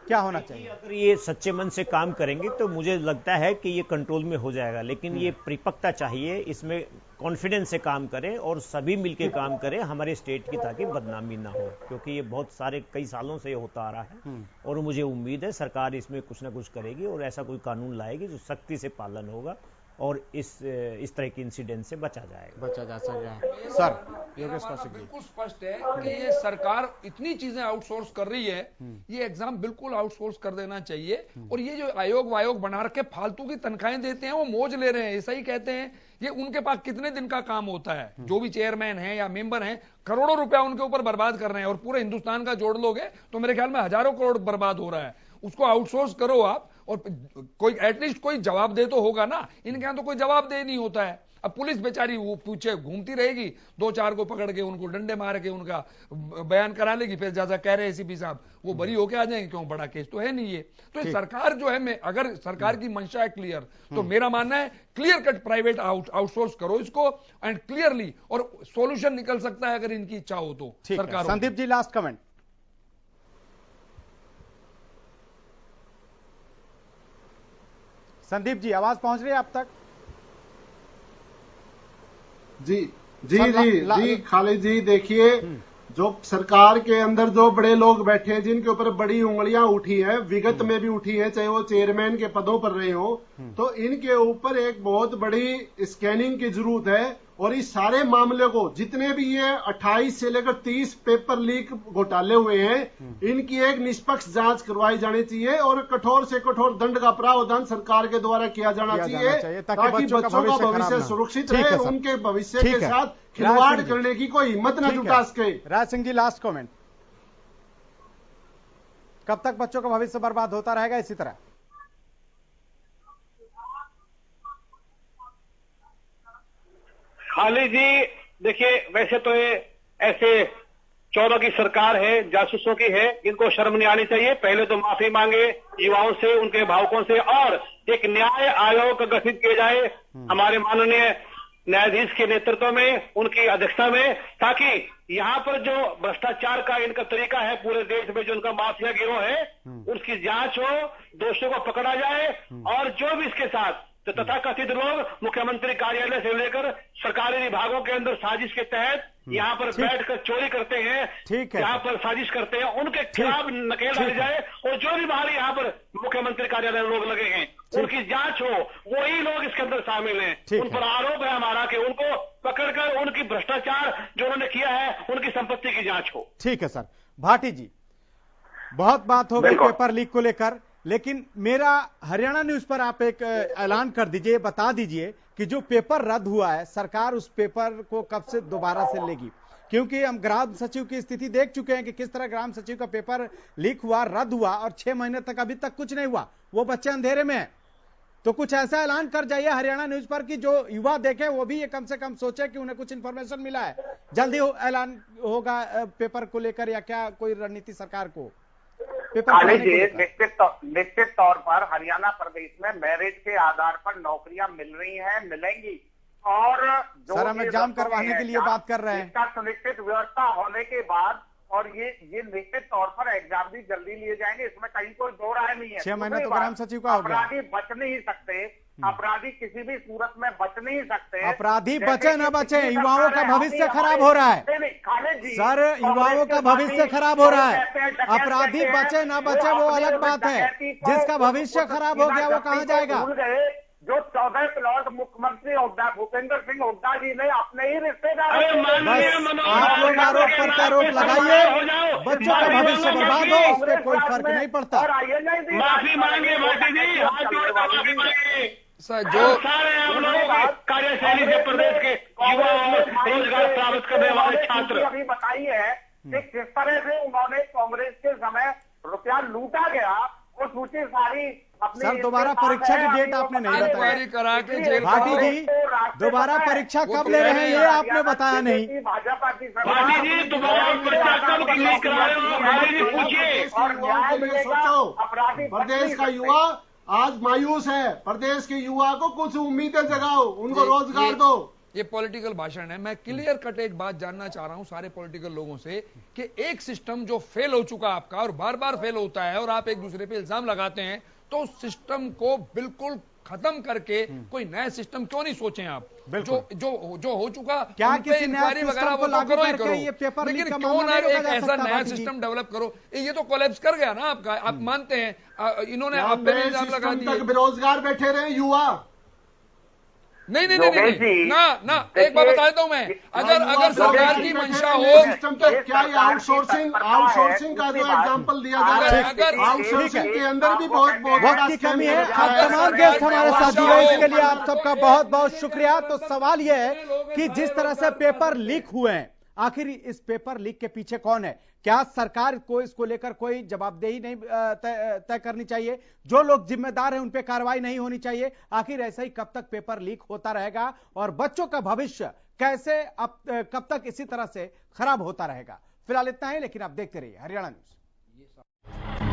क्या होना चाहिए? अगर ये सच्चे मन से काम करेंगे तो मुझे लगता है कि ये कंट्रोल में हो जाएगा, लेकिन ये परिपक्वता चाहिए, इसमें कॉन्फिडेंस से काम करें और सभी मिलकर काम करें हमारे स्टेट की, ताकि बदनामी ना हो, क्योंकि ये बहुत सारे कई सालों से होता आ रहा है। और मुझे उम्मीद है सरकार इसमें कुछ ना कुछ करेगी और ऐसा कोई कानून लाएगी जो सख्ती से पालन होगा और इस तरह के इंसिडेंट से बचा जा सकेगा। सर योगेश कौशिक जी, बिल्कुल स्पष्ट है कि ये सरकार इतनी चीजें आउटसोर्स कर रही है, ये एग्जाम बिल्कुल आउटसोर्स कर देना चाहिए। और ये जो आयोग वायोग बना रखे फालतू की तनख्वाहें देते हैं, वो मौज ले रहे हैं, ऐसा ही कहते हैं। ये उनके पास कितने दिन का काम होता है, जो भी चेयरमैन है या मेंबर हैं, करोड़ों रुपया उनके ऊपर बर्बाद कर रहे हैं। और पूरे हिंदुस्तान का जोड़ लोगे तो मेरे ख्याल में हजारों करोड़ बर्बाद हो रहा है। उसको आउटसोर्स करो आप, और कोई एटलीस्ट कोई जवाब दे तो होगा ना। इनके यहां तो कोई जवाब दे नहीं होता है। अब पुलिस बेचारी वो पूछे घूमती रहेगी, 2-4 को पकड़ के उनको डंडे मार के उनका बयान करा लेगी, फिर जैसा कह रहे एसीपी साहब वो बरी होके आ जाएंगे, क्यों बड़ा केस तो है नहीं ये। तो सरकार जो है, मैं अगर सरकार की मंशा है क्लियर, तो मेरा मानना है क्लियर कट प्राइवेट आउटसोर्स करो इसको एंड क्लियरली, और सॉल्यूशन निकल सकता है अगर इनकी इच्छा हो तो सरकार। Sandeep ji last comment. संदीप जी आवाज पहुंच रही है आप तक? जी खालिद जी, देखिए जो सरकार के अंदर जो बड़े लोग बैठे हैं, जिनके ऊपर बड़ी उंगलियां उठी हैं, विगत में भी उठी है, चाहे वो चेयरमैन के पदों पर रहे हो, तो इनके ऊपर एक बहुत बड़ी स्कैनिंग की जरूरत है। और इस सारे मामले को, जितने भी ये 28 से लेकर 30 पेपर लीक घोटाले हुए हैं, इनकी एक निष्पक्ष जांच करवाई जानी चाहिए और कठोर से कठोर दंड का प्रावधान सरकार के द्वारा किया जाना चाहिए ताकि बच्चों का भविष्य सुरक्षित रहे, उनके भविष्य के साथ खिलवाड़ करने की कोई हिम्मत न जुटा सके। Raj Singh ji last comment. कब तक बच्चों का भविष्य बर्बाद होता रहेगा इसी तरह? खालिद जी देखिए, वैसे तो ये ऐसे चौरों की सरकार है, जासूसों की है, इनको शर्म नहीं आनी चाहिए। पहले तो माफी मांगे युवाओं से, उनके भावुकों से, और एक न्याय आयोग गठित किया जाए हमारे माननीय न्यायाधीश के नेतृत्व में, उनकी अध्यक्षता में, ताकि यहाँ पर जो भ्रष्टाचार का इनका तरीका है पूरे देश में, जो उनका माफिया गिरोह है, उसकी जांच हो, दोषियों को पकड़ा जाए, और जो भी इसके साथ तो तथाकथित लोग मुख्यमंत्री कार्यालय से लेकर सरकारी विभागों के अंदर साजिश के तहत यहाँ पर बैठकर चोरी करते हैं, यहाँ पर साजिश करते हैं, उनके खिलाफ नकेल डाली जाए। और जो भी बाहर यहाँ पर मुख्यमंत्री कार्यालय में लोग लगे हैं, उनकी जांच हो, वही लोग इसके अंदर शामिल हैं। उन पर आरोप है हमारा कि उनको पकड़कर उनकी भ्रष्टाचार जो उन्होंने किया है, उनकी संपत्ति की जांच हो। ठीक है सर। भाटी जी, बहुत बात हो गई पेपर लीक को लेकर, लेकिन मेरा हरियाणा न्यूज पर आप एक ऐलान कर दीजिए, बता दीजिए कि जो पेपर रद्द हुआ है, सरकार उस पेपर को कब से दोबारा से लेगी? क्योंकि हम ग्राम सचिव की स्थिति देख चुके हैं कि किस तरह ग्राम सचिव का पेपर लीक हुआ, रद्द हुआ, और 6 महीने तक अभी तक कुछ नहीं हुआ, वो बच्चे अंधेरे में है। तो कुछ ऐसा ऐलान कर जाइए हरियाणा न्यूज पर कि जो युवा देखे वो भी ये कम से कम सोचे कि उन्हें कुछ इंफॉर्मेशन मिला है। जल्दी ऐलान होगा पेपर को लेकर, या क्या कोई रणनीति सरकार को? निश्चित तौर पर हरियाणा प्रदेश में मेरिट के आधार पर नौकरियां मिल रही हैं, मिलेंगी। और जो सर हम एग्जाम करवाने के लिए बात कर रहे हैं, इसका सुनिश्चित व्यवस्था होने के बाद, और ये निश्चित तौर पर एग्जाम भी जल्दी लिए जाएंगे, इसमें कहीं कोई दो राय नहीं है। 6 महीने तो ग्राम सचिव का हो गया। अपराधी बच नहीं सकते, अपराधी किसी भी सूरत में बच नहीं सकते। अपराधी बचे न बचे, युवाओं का भविष्य खराब हो रहा है सर, युवाओं का भविष्य खराब हो रहा है। अपराधी बचे न बचे वो अलग बात है, जिसका भविष्य खराब हो गया वो कहां जाएगा? जो 14 प्लॉट मुख्यमंत्री भूपेंद्र सिंह हुड्डा जी ने अपने ही रिश्तेदार, आप लोग आरोप पर आरोप लगाइए, बच्चों का भविष्य बर्बाद हो, उस पर कोई फर्क नहीं पड़ता। माफी मांगे भाटी जी, माफी मांगे सर। जो सारे आप लोग कार्यशैली से प्रदेश के युवा रोजगार प्राप्त करने वाले छात्र अभी बताई है कि किस तरह से उन्होंने कांग्रेस के समय रुपया लूटा गया, वो सूची सारी सर दोबारा परीक्षा की डेट आपने नहीं बताई। करा के जेल भाटी जी दोबारा परीक्षा कब ले रहे हैं ये आपने बताया नहीं। भाजपा की भाटी जी दोबारा परीक्षा कब करा रहे हो, भाटी जी पूछिए। सोचो, प्रदेश का युवा आज मायूस है, प्रदेश के युवा को कुछ उम्मीदें जगाओ, उनको रोजगार दो। ये पॉलिटिकल भाषण है। मैं क्लियर कट एक बात जानना चाह रहा हूं सारे पॉलिटिकल लोगों से कि एक सिस्टम जो फेल हो चुका आपका और बार बार फेल होता है और आप एक दूसरे पे इल्जाम लगाते हैं, तो उस सिस्टम को बिल्कुल खत्म करके कोई नया सिस्टम क्यों नहीं सोचे आप? जो हो चुका क्या किसी इंक्वायरी वगैरह वो तो करो ही करो, लेकिन क्यों ना एक ऐसा नया सिस्टम डेवलप करो? ये तो कोलैप्स कर गया ना आपका, आप मानते हैं। इन्होंने आप पे इल्जाम लगा दिए, बेरोजगार बैठे रहे युवा, नहीं, ना एक बात बता देता हूं मैं, अगर सरकार की मंशा हो, क्या आउटसोर्सिंग का जो एग्जांपल दिया जा रहा है, अगर आउटसोर्सिंग के अंदर भी बहुत वक्त की कमी है। आप तमाम गेस्ट हमारे साथ जुड़े, इसके लिए आप सबका बहुत बहुत शुक्रिया। तो सवाल यह है कि जिस तरह से पेपर लीक हुए हैं, आखिर इस पेपर लीक के पीछे कौन है? क्या सरकार को इसको लेकर कोई जवाबदेही नहीं तय करनी चाहिए? जो लोग जिम्मेदार हैं उन पे कार्रवाई नहीं होनी चाहिए? आखिर ऐसा ही कब तक पेपर लीक होता रहेगा और बच्चों का भविष्य कैसे कब तक इसी तरह से खराब होता रहेगा? फिलहाल इतना ही, लेकिन आप देखते रहिए हरियाणा न्यूज।